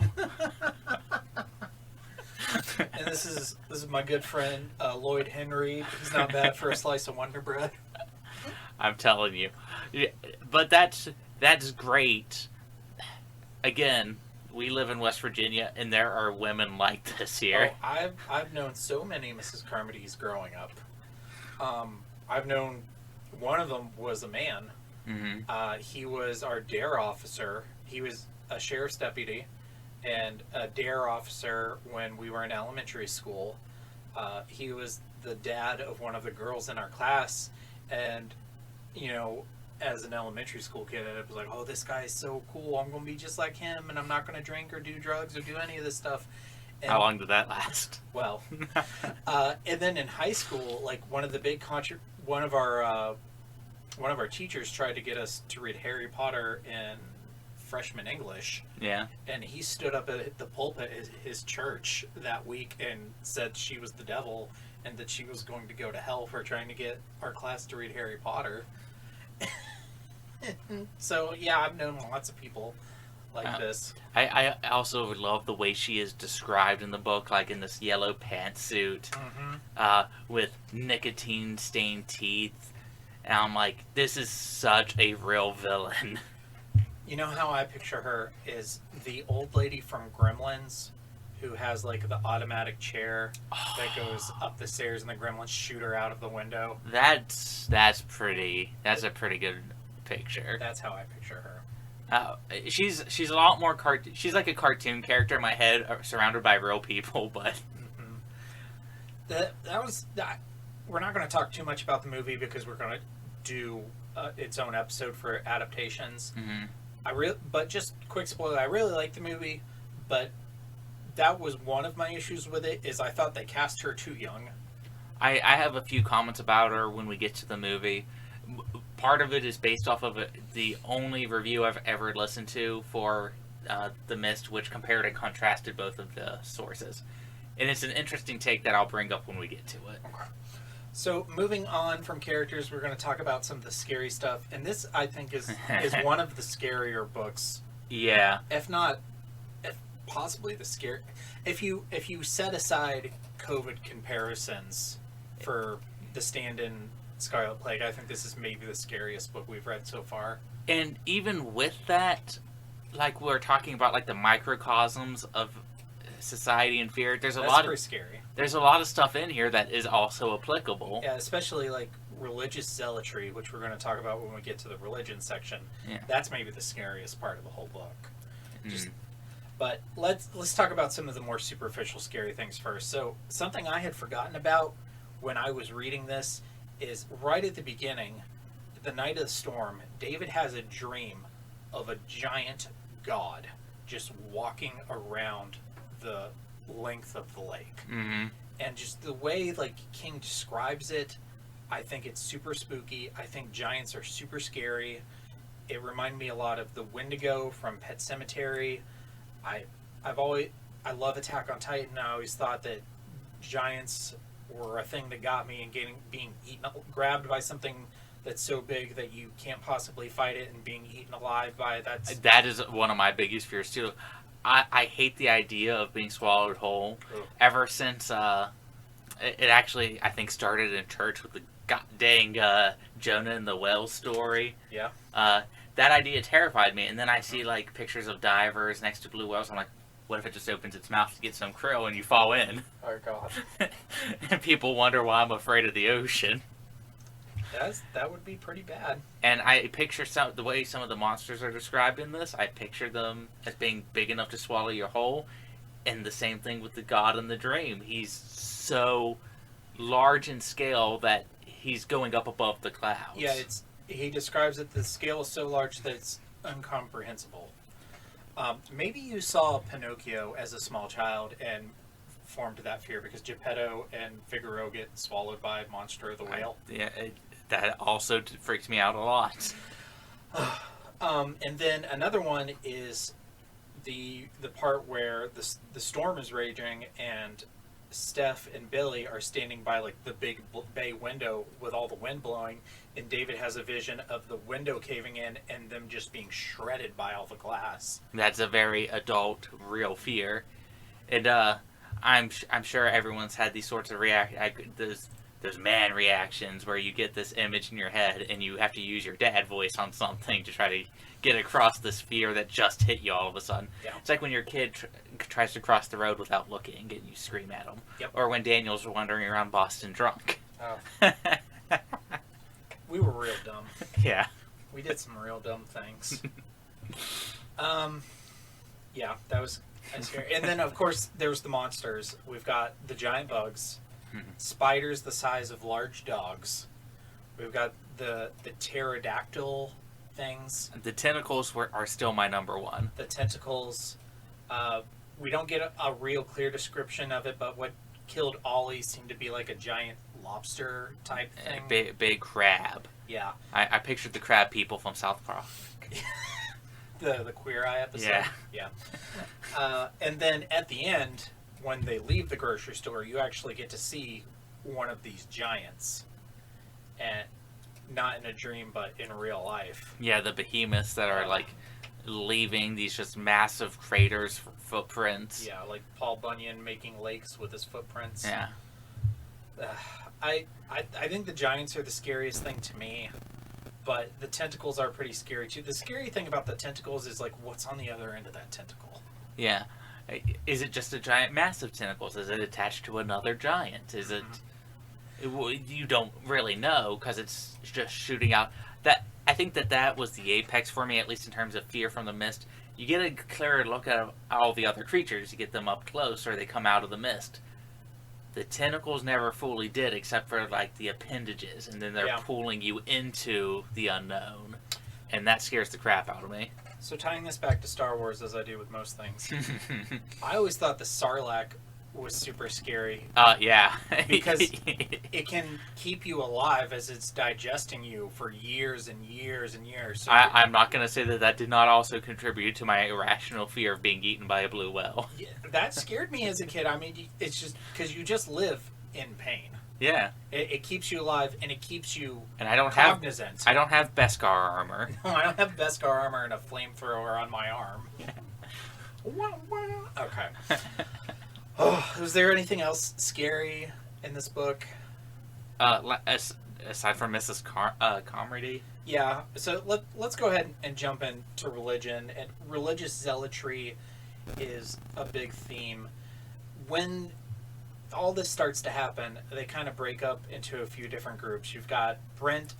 And this is my good friend Lloyd Henry. He's not bad for a slice of Wonder Bread. I'm telling you. But that's great. Again, we live in West Virginia, and there are women like this here. Oh, I've known so many Mrs. Carmodys growing up. I've known one of them was a man. He was our DARE officer. He was a sheriff's deputy and a DARE officer when we were in elementary school. He was the dad of one of the girls in our class, and as an elementary school kid, I was like, oh, this guy is so cool, I'm gonna be just like him, and I'm not gonna drink or do drugs or do any of this stuff. And, how long did that last? Well, and then in high school, like one of the big one of our teachers tried to get us to read Harry Potter in freshman English. Yeah. And he stood up at the pulpit at his church that week and said she was the devil and that she was going to go to hell for trying to get our class to read Harry Potter. So, yeah, I've known lots of people like this. I also love the way she is described in the book, like in this yellow pantsuit, with nicotine-stained teeth. And I'm like, this is such a real villain. You know how I picture her is the old lady from Gremlins who has like the automatic chair that goes up the stairs and the gremlins shoot her out of the window. That's a pretty good picture. That's how I picture her. She's a lot more she's like a cartoon character in my head, surrounded by real people, but we're not going to talk too much about the movie because we're going to do its own episode for adaptations. But just quick spoiler, I really like the movie, but that was one of my issues with it, is I thought they cast her too young. I have a few comments about her when we get to the movie. Part of it is based off of the only review I've ever listened to for The Mist, which compared and contrasted both of the sources. And it's an interesting take that I'll bring up when we get to it. Okay. So moving on from characters, we're going to talk about some of the scary stuff. And this, I think, is one of the scarier books. Yeah. If possibly the scary. If you set aside COVID comparisons for the stand-in Scarlet Plague, I think this is maybe the scariest book we've read so far. And even with that, like we're talking about, like the microcosms of society and fear, That's pretty scary. There's a lot of stuff in here that is also applicable. Yeah, especially like religious zealotry, which we're going to talk about when we get to the religion section. Yeah. That's maybe the scariest part of the whole book. But let's talk about some of the more superficial scary things first. So something I had forgotten about when I was reading this is right at the beginning, the night of the storm, David has a dream of a giant god just walking around the length of the lake. And just the way like King describes it, I think it's super spooky. I think giants are super scary. It reminded me a lot of the Wendigo from Pet Sematary. I love Attack on Titan. I always thought that giants were a thing that got me, and being grabbed by something that's so big that you can't possibly fight it and being eaten alive by it. That is one of my biggest fears too. I hate the idea of being swallowed whole. Ever since it actually, I think, started in church with the dang Jonah and the whale story. Yeah. That idea terrified me, and then I see like pictures of divers next to blue whales. I'm like, what if it just opens its mouth to get some krill and you fall in? Oh God. And people wonder why I'm afraid of the ocean. That would be pretty bad. And I picture the way some of the monsters are described in this. I picture them as being big enough to swallow you whole. And the same thing with the god in the dream. He's so large in scale that he's going up above the clouds. Yeah, he describes it. The scale is so large that it's incomprehensible. Maybe you saw Pinocchio as a small child and formed that fear because Geppetto and Figaro get swallowed by Monster the Whale. That also freaks me out a lot. And then another one is the part where the storm is raging and Steph and Billy are standing by like the big bay window with all the wind blowing, and David has a vision of the window caving in and them just being shredded by all the glass. That's a very adult, real fear, and I'm sure everyone's had these sorts of those man reactions where you get this image in your head and you have to use your dad voice on something to try to get across this fear that just hit you all of a sudden. Yeah. It's like when your kid tries to cross the road without looking and you scream at him. Yep. Or when Daniel's wandering around Boston drunk. Oh. We were real dumb. Yeah. We did some real dumb things. Yeah, that was scary. And then, of course, there's the monsters. We've got the giant bugs. spiders the size of large dogs. We've got the pterodactyl things. The tentacles are still my number one. The tentacles. We don't get a real clear description of it, but what killed Ollie seemed to be like a giant lobster type thing. Big crab. Yeah. I pictured the crab people from South Park. the Queer Eye episode. Yeah. Yeah. And then at the end, when they leave the grocery store, you actually get to see one of these giants. And not in a dream, but in real life. Yeah, the behemoths that are like leaving these just massive craters for footprints. Yeah, like Paul Bunyan making lakes with his footprints. Yeah. I think the giants are the scariest thing to me, but the tentacles are pretty scary too. The scary thing about the tentacles is like what's on the other end of that tentacle. Yeah. Is it just a giant massive tentacles? Is it attached to another giant? Is it... You don't really know because it's just shooting out. I think that was the apex for me, at least in terms of fear from the mist. You get a clearer look at all the other creatures. You get them up close, or they come out of the mist. The tentacles never fully did, except for like the appendages, and then they're pulling you into the unknown, and that scares the crap out of me. So tying this back to Star Wars, as I do with most things, I always thought the Sarlacc was super scary. Yeah. Because it can keep you alive as it's digesting you for years and years and years. So I'm not going to say that did not also contribute to my irrational fear of being eaten by a blue whale. Yeah, that scared me as a kid. I mean, it's just because you just live in pain. Yeah. It keeps you alive and it keeps you and I don't cognizant. I don't have Beskar armor. No, I don't have Beskar armor and a flamethrower on my arm. Okay. Oh, was there anything else scary in this book? Aside from Mrs. Carmody? Yeah, so let's go ahead and jump into religion. And religious zealotry is a big theme. When all this starts to happen, they kind of break up into a few different groups. You've got Brent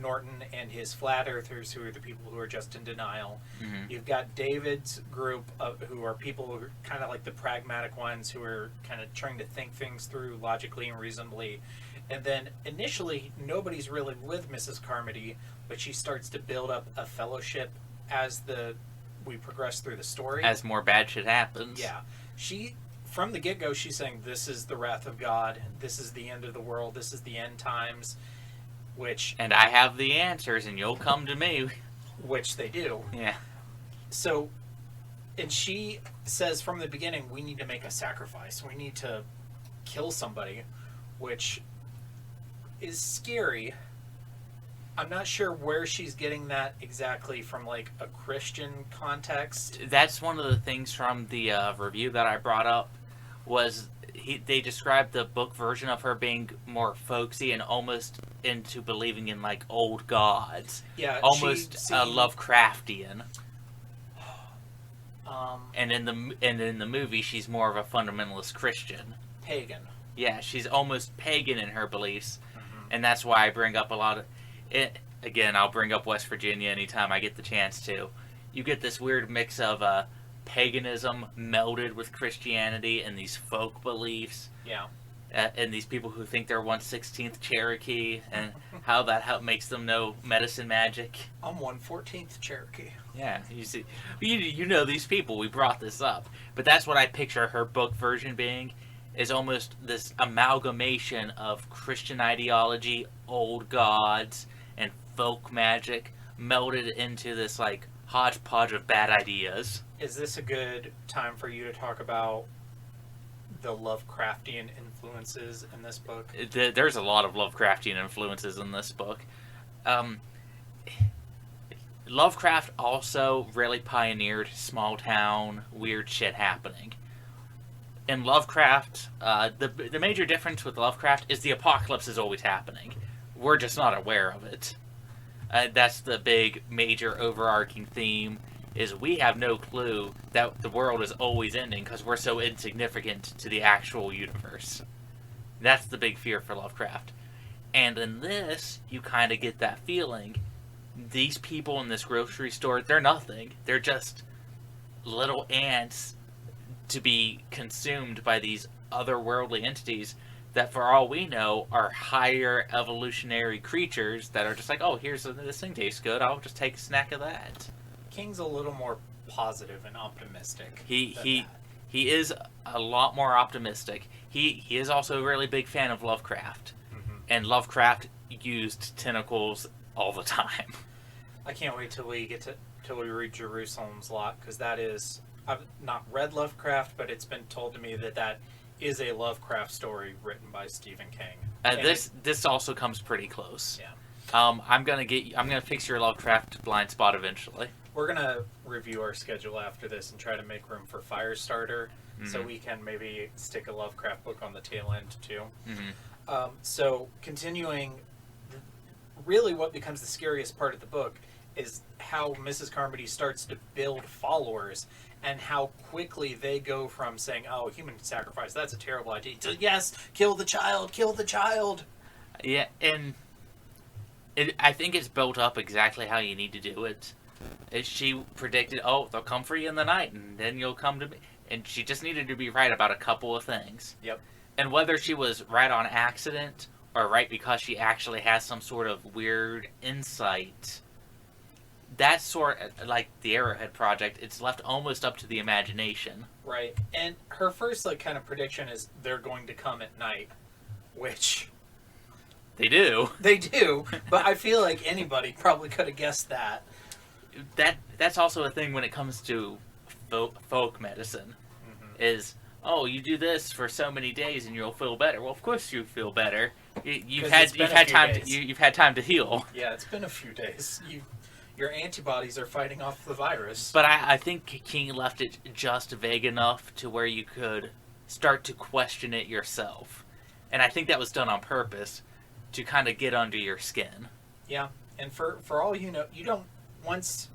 Norton and his flat earthers, who are the people who are just in denial. Mm-hmm. You've got David's group, who are people who are kind of like the pragmatic ones, who are kind of trying to think things through logically and reasonably. And then initially, nobody's really with Mrs. Carmody, but she starts to build up a fellowship as we progress through the story. As more bad shit happens. Yeah. From the get-go, she's saying, this is the wrath of God, this is the end of the world, this is the end times, And I have the answers, and you'll come to me. Which they do. Yeah. So, and she says from the beginning, we need to make a sacrifice. We need to kill somebody, which is scary. I'm not sure where she's getting that exactly from, like, a Christian context. That's one of the things from the review that I brought up, was they described the book version of her being more folksy and almost into believing in, like, old gods. Yeah, almost Lovecraftian. And in the movie, she's more of a fundamentalist Christian. Pagan. Yeah, she's almost pagan in her beliefs, and that's why I bring up a lot of it. Again, I'll bring up West Virginia anytime I get the chance to. You get this weird mix of paganism melded with Christianity and these folk beliefs. Yeah. And these people who think they're 1/16th Cherokee, and how that makes them know medicine magic. I'm 1/14th Cherokee. Yeah, you see, you know these people. We brought this up, but that's what I picture her book version being, is almost this amalgamation of Christian ideology, old gods, and folk magic melded into this like hodgepodge of bad ideas. Is this a good time for you to talk about the Lovecraftian influences in this book? There's a lot of Lovecraftian influences in this book. Lovecraft also really pioneered small town weird shit happening. In Lovecraft, the major difference with Lovecraft is the apocalypse is always happening. We're just not aware of it. That's the big major overarching theme, is we have no clue that the world is always ending because we're so insignificant to the actual universe. That's the big fear for Lovecraft. And in this, you kind of get that feeling. These people in this grocery store, they're nothing. They're just little ants to be consumed by these otherworldly entities that, for all we know, are higher evolutionary creatures that are just like, oh, this thing tastes good, I'll just take a snack of that. King's a little more positive and optimistic. He is a lot more optimistic. He is also a really big fan of Lovecraft. Mm-hmm. And Lovecraft used tentacles all the time. I can't wait till we read Jerusalem's Lot, because that is, I've not read Lovecraft, but it's been told to me that is a Lovecraft story written by Stephen King. This also comes pretty close. Yeah. I'm gonna fix your Lovecraft blind spot eventually. We're gonna review our schedule after this and try to make room for Firestarter, so we can maybe stick a Lovecraft book on the tail end too. Mm-hmm. So continuing, really what becomes the scariest part of the book is how Mrs. Carmody starts to build followers, and how quickly they go from saying, oh, human sacrifice, that's a terrible idea, to yes, kill the child. Yeah, and I think it's built up exactly how you need to do it. She predicted, oh, they'll come for you in the night, and then you'll come to me. And she just needed to be right about a couple of things. Yep. And whether she was right on accident, or right because she actually has some sort of weird insight, that sort, like the Arrowhead Project, it's left almost up to the imagination. Right. And her first kind of prediction is they're going to come at night, which They do. they do, but I feel like anybody probably could have guessed that. That's also a thing when it comes to folk medicine, is, oh, you do this for so many days and you'll feel better. Well, of course you feel better. You've had time to heal. Yeah, it's been a few days. Your antibodies are fighting off the virus. But I think King left it just vague enough to where you could start to question it yourself. And I think that was done on purpose to kind of get under your skin. Yeah, and for all you know, you don't, once,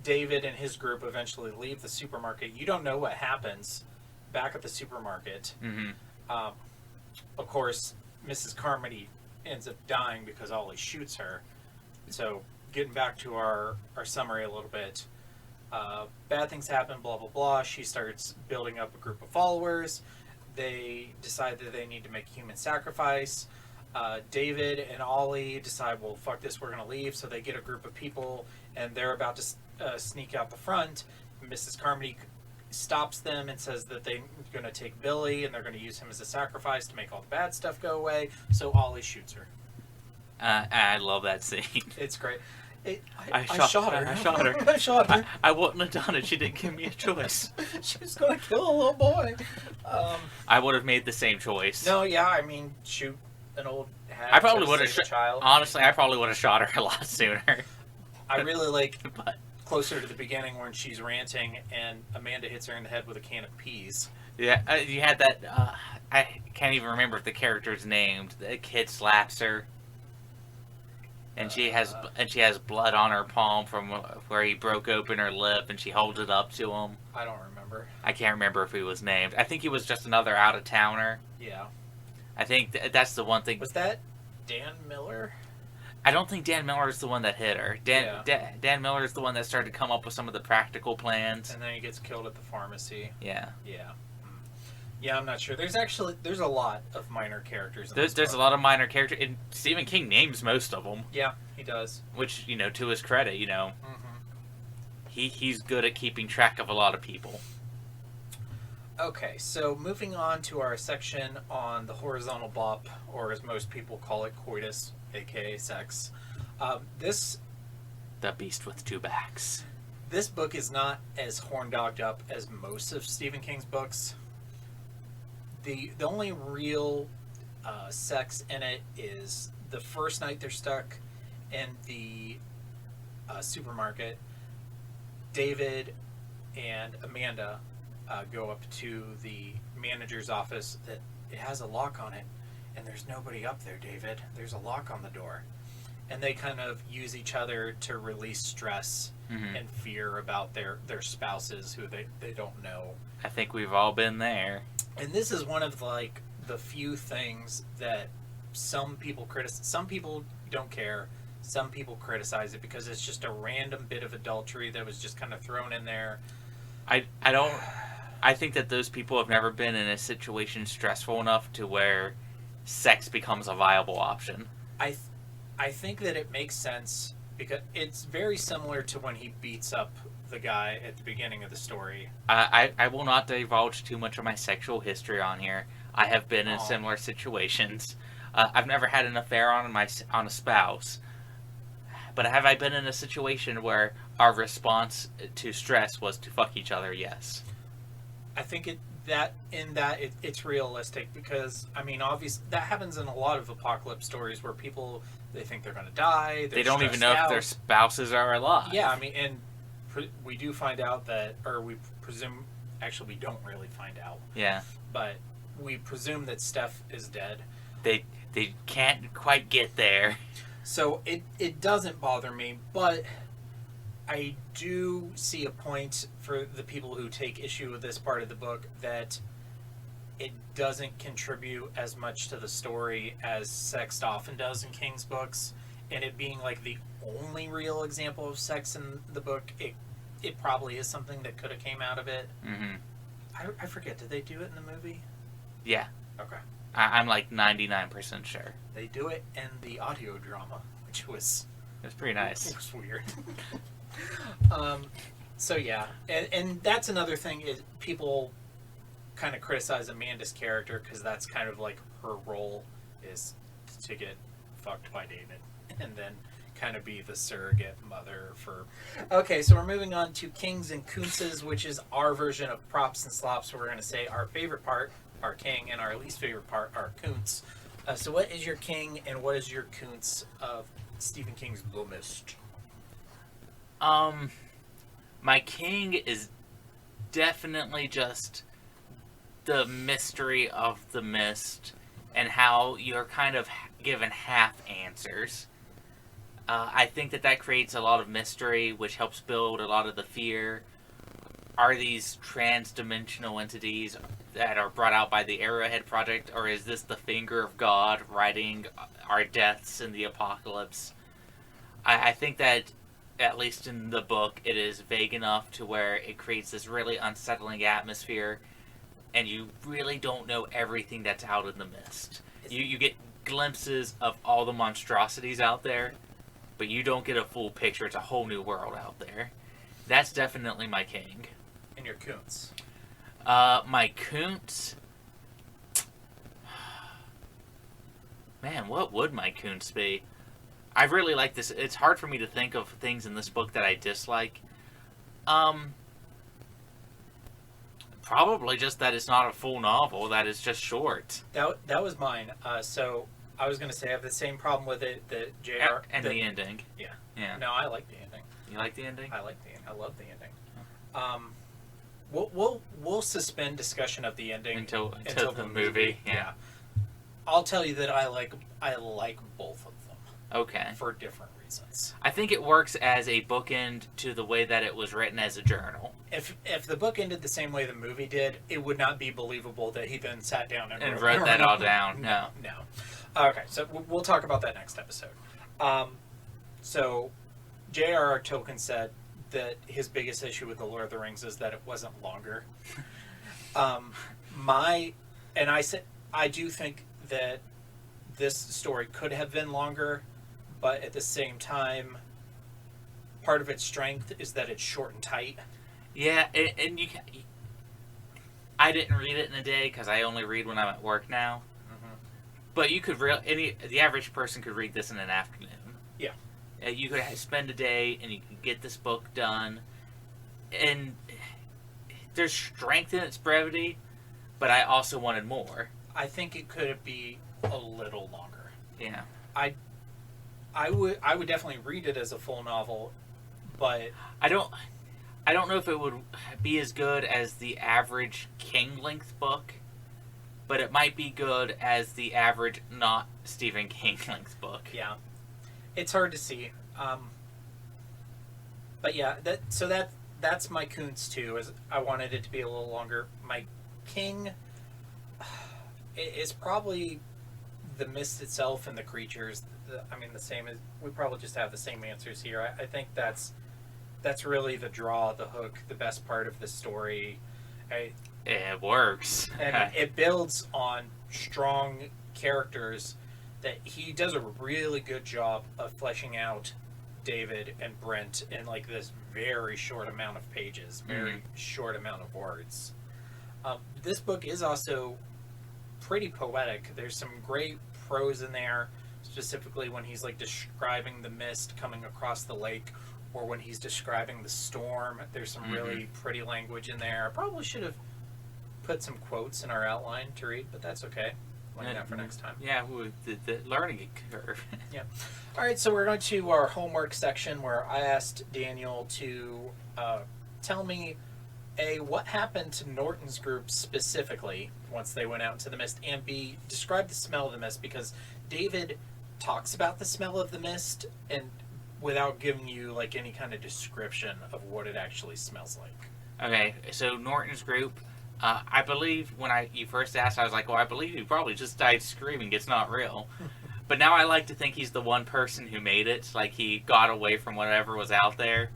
David and his group eventually leave the supermarket, you don't know what happens back at the supermarket. Mm-hmm. Of course, Mrs. Carmody ends up dying because Ollie shoots her. So, getting back to our summary a little bit, bad things happen, blah, blah, blah. She starts building up a group of followers. They decide that they need to make human sacrifice. David and Ollie decide, well, fuck this, we're going to leave. So they get a group of people, and they're about to sneak out the front. Mrs. Carmody stops them and says that they're going to take Billy, and they're going to use him as a sacrifice to make all the bad stuff go away. So Ollie shoots her. I love that scene. It's great. I shot her. I shot her. I wouldn't have done it. She didn't give me a choice. She was going to kill a little boy. I would have made the same choice. No, yeah, I mean, shoot an old hag. I probably would have shot a child. Honestly, I probably would have shot her a lot sooner. I really like But closer to the beginning when she's ranting and Amanda hits her in the head with a can of peas. yeah, you had that. I can't even remember if the character's named. The kid slaps her, and she has blood on her palm from where he broke open her lip, and she holds it up to him. I don't remember. I can't remember if he was named. I think he was just another out of towner. Yeah. I think that's the one thing. Was that Dan Miller? I don't think Dan Miller is the one that hit her. Dan Miller is the one that started to come up with some of the practical plans. And then he gets killed at the pharmacy. Yeah. Yeah. Yeah, I'm not sure. There's a lot of minor characters in There's a lot of minor characters, and Stephen King names most of them. Yeah, he does. Which, to his credit, he's good at keeping track of a lot of people. Okay, so moving on to our section on the horizontal bop, or as most people call it, coitus, aka sex. The Beast with Two Backs. This book is not as horn-dogged up as most of Stephen King's books. The only real sex in it is the first night they're stuck in the supermarket. David and Amanda go up to the manager's office that it has a lock on it, and there's nobody up there, David. There's a lock on the door. And they kind of use each other to release stress and fear about their spouses who they don't know. I think we've all been there. And this is one of the few things that some people criticize. Some people don't care. Some people criticize it because it's just a random bit of adultery that was just kind of thrown in there. I I think that those people have never been in a situation stressful enough to where sex becomes a viable option. I think that it makes sense because it's very similar to when he beats up the guy at the beginning of the story. I will not divulge too much of my sexual history on here. I have been in similar situations. I've never had an affair on a spouse, but have I been in a situation where our response to stress was to fuck each other? Yes. I think it's realistic because, I mean, obviously that happens in a lot of apocalypse stories where people, they think they're going to die. They don't even know if their spouses are alive. Yeah, I mean, and we do find out that, or we presume, actually we don't really find out. Yeah. But we presume that Steph is dead. They can't quite get there. So it doesn't bother me, but I do see a point for the people who take issue with this part of the book that it doesn't contribute as much to the story as sex often does in King's books, and it being like the only real example of sex in the book, it probably is something that could have came out of it. Mm-hmm. I forget, did they do it in the movie? Yeah. Okay. I'm like 99% sure. They do it in the audio drama, which was... It was pretty nice. It was weird. So yeah, and that's another thing is people kind of criticize Amanda's character because that's kind of like her role is to get fucked by David and then kind of be the surrogate mother for... Okay, so we're moving on to Kings and Koontzes, which is our version of props and slops. We're going to say our favorite part, our king, and our least favorite part, our Koontz. So what is your king and what is your Koontz of Stephen King's The Mist? My king is definitely just the mystery of the mist and how you're kind of given half answers. I think that creates a lot of mystery, which helps build a lot of the fear. Are these trans-dimensional entities that are brought out by the Arrowhead Project, or is this the finger of God writing our deaths in the apocalypse? I think that, at least in the book, it is vague enough to where it creates this really unsettling atmosphere, and you really don't know everything that's out in the mist. You get glimpses of all the monstrosities out there, but you don't get a full picture. It's a whole new world out there. That's definitely my king. And your Koontz? My Koontz... Man, what would my Koontz be? I really like this. It's hard for me to think of things in this book that I dislike. Probably just that it's not a full novel, that it's just short. That was mine. So I was going to say I have the same problem with it that JR... And the ending. Yeah. No, I like the ending. You like the ending? I like the ending. I love the ending. We'll suspend discussion of the ending until the movie. Yeah. I'll tell you that I like both of them. Okay. For different reasons. I think it works as a bookend to the way that it was written as a journal. If the book ended the same way the movie did, it would not be believable that he then sat down and wrote that all down. No. Okay, so we'll talk about that next episode. So J.R.R. Tolkien said that his biggest issue with The Lord of the Rings is that it wasn't longer. I do think that this story could have been longer, but at the same time, part of its strength is that it's short and tight. Yeah, and I didn't read it in a day because I only read when I'm at work now. Mm-hmm. But you could the average person could read this in an afternoon. Yeah. You could spend a day and you can get this book done. And there's strength in its brevity, but I also wanted more. I think it could be a little longer. Yeah. I would definitely read it as a full novel, but I don't know if it would be as good as the average King length book, but it might be good as the average not Stephen King length book. Yeah. It's hard to see. But yeah, that's my Koontz too. Is I wanted it to be a little longer. My King is probably the mist itself and the creatures. The same as we probably just have the same answers here. I think that's really the draw, the hook, the best part of the story. It works. And it builds on strong characters that he does a really good job of fleshing out David and Brent in like this very short amount of pages, very short amount of words. This book is also pretty poetic. There's some great prose in there, specifically when he's like describing the mist coming across the lake, or when he's describing the storm. There's some really pretty language in there. I probably should have put some quotes in our outline to read, but that's okay. Learn that for next time. Yeah, the learning curve. Yeah. All right, so we're going to our homework section where I asked Daniel to tell me, A, what happened to Norton's group specifically once they went out into the mist, and B, describe the smell of the mist, because David talks about the smell of the mist and without giving you like any kind of description of what it actually smells like. Okay, so Norton's group, I believe when you first asked, I was like, well, I believe he probably just died screaming. It's not real. But now I like to think he's the one person who made it. Like, he got away from whatever was out there,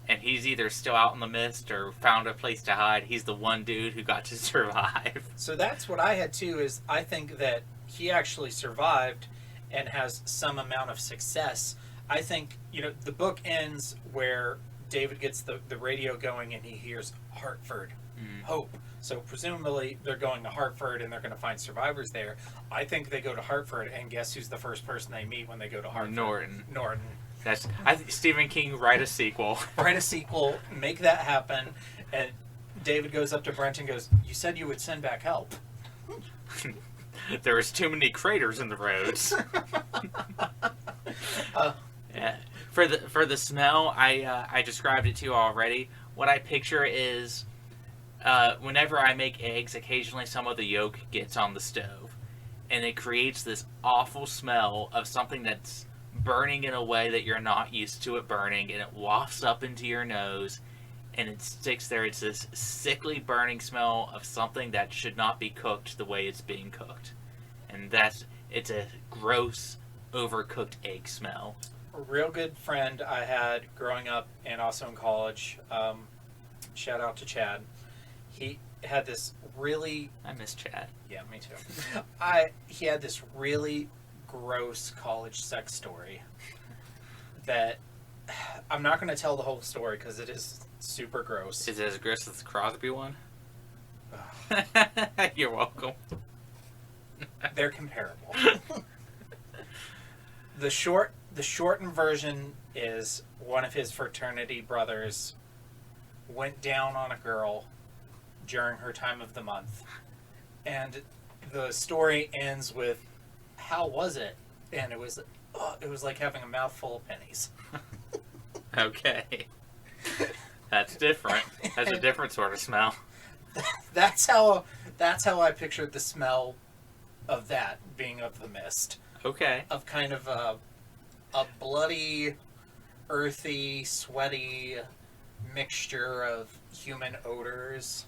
and he's either still out in the mist or found a place to hide. He's the one dude who got to survive. So that's what I had too, is I think that he actually survived and has some amount of success. I think, the book ends where David gets the radio going and he hears Hartford, Hope. So presumably they're going to Hartford and they're going to find survivors there. I think they go to Hartford, and guess who's the first person they meet when they go to Hartford? Norton. I think Stephen King, write a sequel. Write a sequel, make that happen. And David goes up to Brent and goes, you said you would send back help. There was too many craters in the roads. Yeah. For the smell, I described it to you already. What I picture is, whenever I make eggs, occasionally some of the yolk gets on the stove, and it creates this awful smell of something that's burning in a way that you're not used to it burning, and it wafts up into your nose, and it sticks there. It's this sickly burning smell of something that should not be cooked the way it's being cooked, and it's a gross, overcooked egg smell. A real good friend I had growing up and also in college, shout out to Chad. He had this really... I miss Chad. Yeah, me too. He had this really gross college sex story that I'm not going to tell the whole story because it is super gross. Is it as gross as the Crosby one? You're welcome. They're comparable. The shortened version is one of his fraternity brothers went down on a girl during her time of the month, and the story ends with, how was it? And it was like having a mouthful of pennies. Okay. That's different. That's a different sort of smell. That's how I pictured the smell of that being of the mist. Okay. Of kind of a bloody, earthy, sweaty mixture of human odors.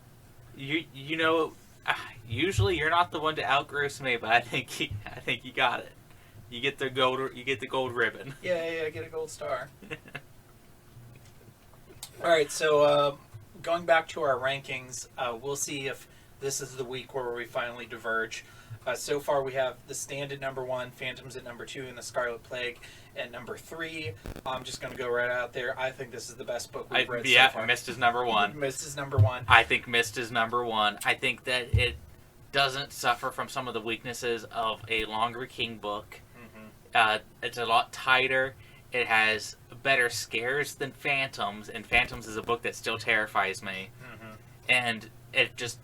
Usually you're not the one to outgross me, but I think you got it. You get the gold ribbon. Yeah, get a gold star. All right, so going back to our rankings, we'll see if this is the week where we finally diverge. So far, we have The Stand at number 1, Phantoms at number 2, and The Scarlet Plague at number 3. I'm just going to go right out there. I think this is the best book we've read so far. Mist is number 1. Mist is number 1. I think Mist is number 1. I think that it doesn't suffer from some of the weaknesses of a longer King book. It's a lot tighter. It has better scares than Phantoms, and Phantoms is a book that still terrifies me. And it's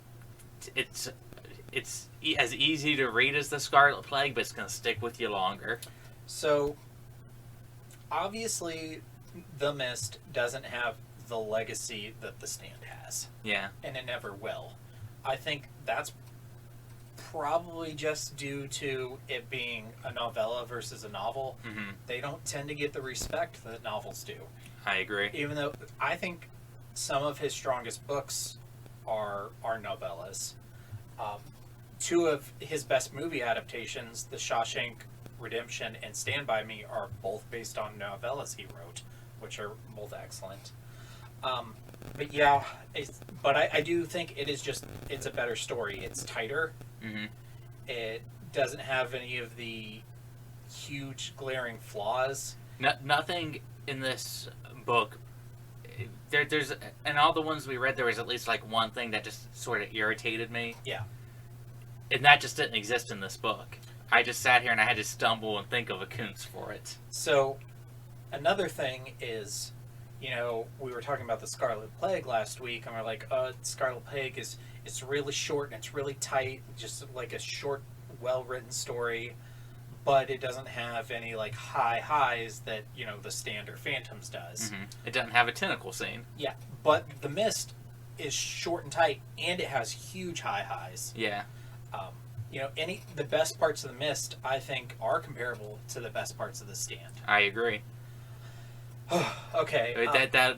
as easy to read as The Scarlet Plague, but it's going to stick with you longer. So, obviously, The Mist doesn't have the legacy that The Stand has. Yeah. And it never will. I think that's probably just due to it being a novella versus a novel. They don't tend to get the respect that novels do. I agree. Even though I think some of his strongest books are novellas. Two of his best movie adaptations, The Shawshank Redemption and Stand By Me, are both based on novellas he wrote, which are both excellent. But yeah, I do think it's a better story. It's tighter. Mm-hmm. It doesn't have any of the huge glaring flaws. Nothing in this book. There's in all the ones we read, there was at least like one thing that just sort of irritated me. Yeah. And that just didn't exist in this book. I just sat here and I had to stumble and think of a Koontz for it. So, another thing is, we were talking about the Scarlet Plague last week, and we're like, Scarlet Plague it's really short and it's really tight, just like a short, well-written story, but it doesn't have any like high highs that, the Stand or Phantoms does. Mm-hmm. It doesn't have a tentacle scene. Yeah, but The Mist is short and tight, and it has huge high highs. Yeah. The best parts of The Mist, I think, are comparable to the best parts of The Stand. I agree. Okay.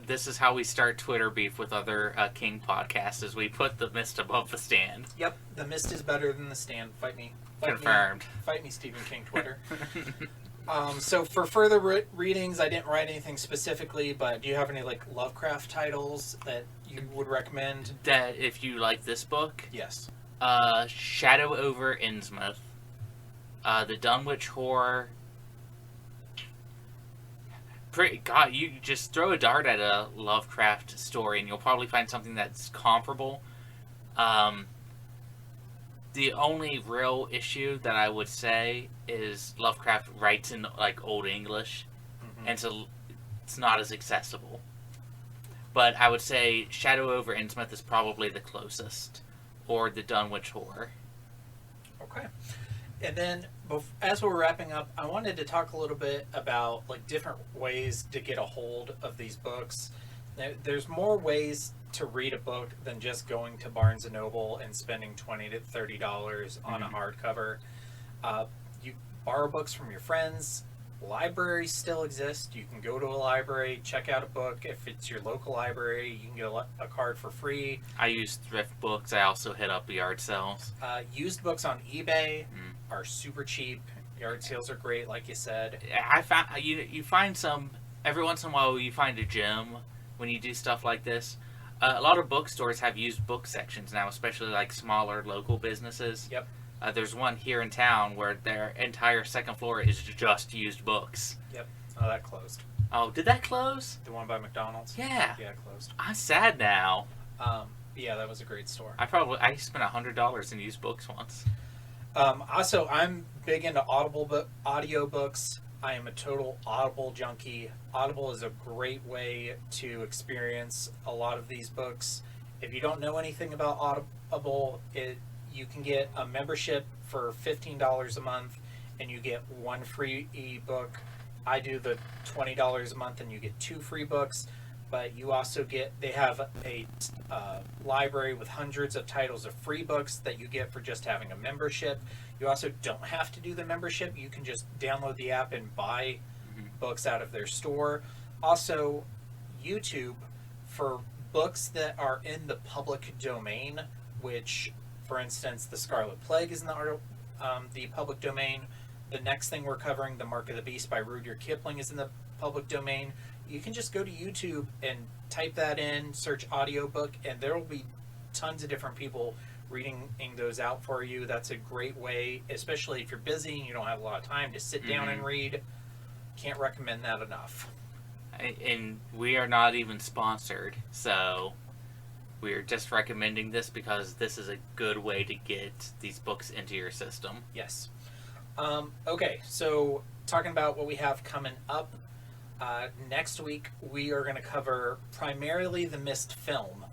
This is how we start Twitter beef with other King podcasts, is we put The Mist above The Stand. Yep, The Mist is better than The Stand. Fight me. Confirmed. Fight me, Stephen King Twitter. So for further readings, I didn't write anything specifically, but do you have any like Lovecraft titles that you would recommend? That if you like this book, Yes. Shadow over Innsmouth, the Dunwich Horror. God, you just throw a dart at a Lovecraft story and you'll probably find something that's comparable. The only real issue that I would say is Lovecraft writes in like Old English, and so it's not as accessible. But I would say Shadow over Innsmouth is probably the closest, or the Dunwich Horror. Okay. And then, as we're wrapping up, I wanted to talk a little bit about like different ways to get a hold of these books. There's more ways to read a book than just going to Barnes & Noble and spending $20 to $30 on a hardcover. You borrow books from your friends. Libraries still exist. You can go to a library, check out a book. If it's your local library, you can get a card for free. I use thrift books. I also hit up yard sales. Used books on eBay are super cheap. Yard sales are great, like you said. I found you find some every once in a while. You find a gem when you do stuff like this. A lot of bookstores have used book sections now, especially like smaller local businesses. Yep. There's one here in town where their entire second floor is just used books. Yep. Oh, that closed. Oh, did that close? The one by McDonald's? Yeah. Yeah, it closed. I'm sad now. Yeah, that was a great store. I spent $100 in used books once. Also, I'm big into audio books. I am a total Audible junkie. Audible is a great way to experience a lot of these books. If you don't know anything about Audible, you can get a membership for $15 a month, and you get one free ebook. I do the $20 a month, and you get 2 free books. But you also they have a library with hundreds of titles of free books that you get for just having a membership. You also don't have to do the membership. You can just download the app and buy books out of their store. Also, YouTube, for books that are in the public domain, which, for instance, The Scarlet Plague is in the public domain. The next thing we're covering, The Mark of the Beast by Rudyard Kipling, is in the public domain. You can just go to YouTube and type that in, search audiobook, and there will be tons of different people reading those out for you. That's a great way, especially if you're busy and you don't have a lot of time to sit down and read. Can't recommend that enough. And we are not even sponsored, so we're just recommending this because this is a good way to get these books into your system. Yes. Okay, so talking about what we have coming up, next week we are going to cover primarily the Mist film,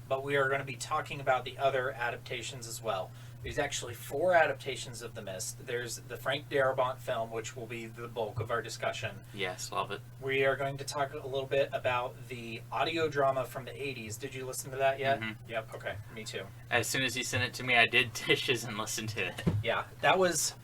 but we are going to be talking about the other adaptations as well. There's actually 4 adaptations of The Mist. There's the Frank Darabont film, which will be the bulk of our discussion. Yes, love it. We are going to talk a little bit about the audio drama from the 80s. Did you listen to that yet? Yep, okay, me too. As soon as you sent it to me, I did dishes and listened to it. Yeah, that was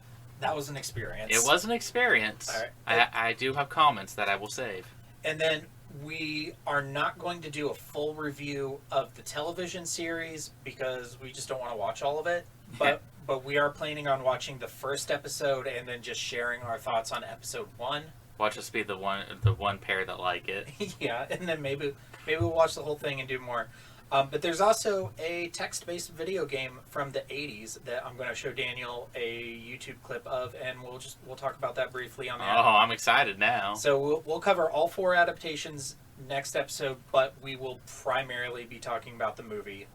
an experience. It was an experience. All right. I do have comments that I will save. And then we are not going to do a full review of the television series because we just don't want to watch all of it. But we are planning on watching the first episode and then just sharing our thoughts on episode 1. Watch us be the one pair that like it. Yeah, and then maybe we'll watch the whole thing and do more. But there's also a text-based video game from the 80s that I'm going to show Daniel a YouTube clip of, and we'll talk about that briefly on that. Oh, I'm excited now. So we'll cover all 4 adaptations next episode, but we will primarily be talking about the movie.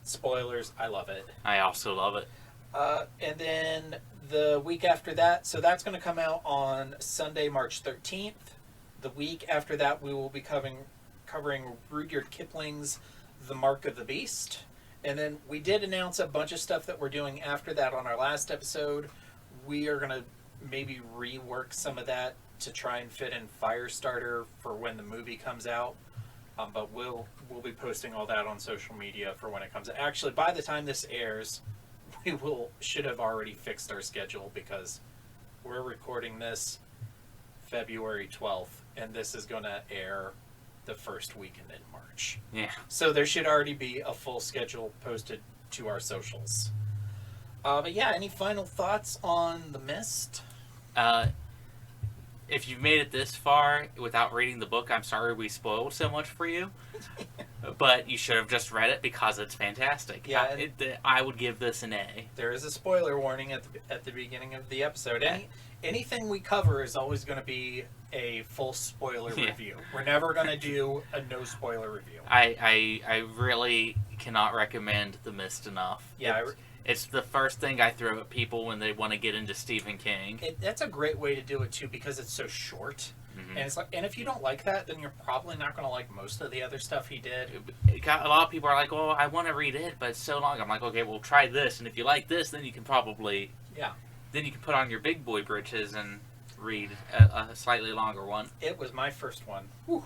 Spoilers, I love it. I also love it. And then the week after that, so that's going to come out on Sunday, March 13th. The week after that, we will be covering Rudyard Kipling's The Mark of the Beast. And then we did announce a bunch of stuff that we're doing after that on our last episode. We are going to maybe rework some of that to try and fit in Firestarter for when the movie comes out. But we'll be posting all that on social media for when it comes out. Actually, by the time this airs, we should have already fixed our schedule, because we're recording this February 12th, and this is going to air the first weekend in March. Yeah. So there should already be a full schedule posted to our socials. But yeah, any final thoughts on The Mist? If you've made it this far without reading the book, I'm sorry we spoiled so much for you. But you should have just read it because it's fantastic. Yeah, I would give this an A. There is a spoiler warning at the beginning of the episode. Anything we cover is always going to be a full spoiler review. We're never going to do a no spoiler review. I really cannot recommend The Mist enough. Yeah, it's the first thing I throw at people when they want to get into Stephen King. That's a great way to do it too, because it's so short. Mm-hmm. And it's like, and if you don't like that, then you're probably not going to like most of the other stuff he did. A lot of people are like, "Oh, I want to read it, but it's so long." I'm like, "Okay, well, try this, and if you like this, then you can probably then you can put on your big boy britches and read a slightly longer one." It was my first one. Whew.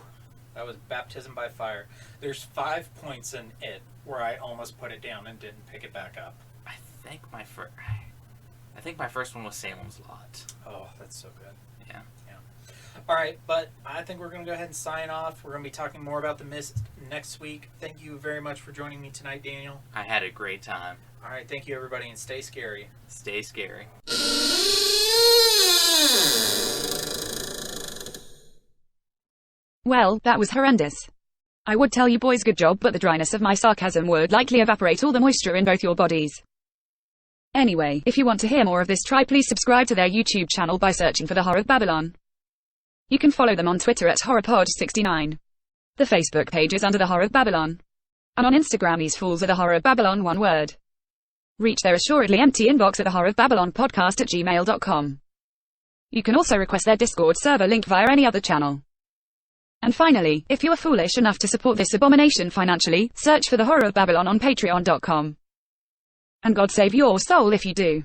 That was baptism by fire. There's 5 points in it where I almost put it down and didn't pick it back up. I think my first one was Salem's Lot. Oh, that's so good. Yeah. All right, but I think we're going to go ahead and sign off. We're going to be talking more about The Mist next week. Thank you very much for joining me tonight, Daniel. I had a great time. All right, thank you, everybody, and stay scary. Stay scary. Well, that was horrendous. I would tell you boys good job, but the dryness of my sarcasm would likely evaporate all the moisture in both your bodies. Anyway, if you want to hear more of this, please subscribe to their YouTube channel by searching for The Horror of Babylon. You can follow them on Twitter at HorrorPod69. The Facebook page is under The Horror of Babylon. And on Instagram, these fools are The Horror of Babylon, one word. Reach their assuredly empty inbox at thehorrorofbabylonpodcast at gmail.com. You can also request their Discord server link via any other channel. And finally, if you are foolish enough to support this abomination financially, search for The Horror of Babylon on patreon.com. And God save your soul if you do.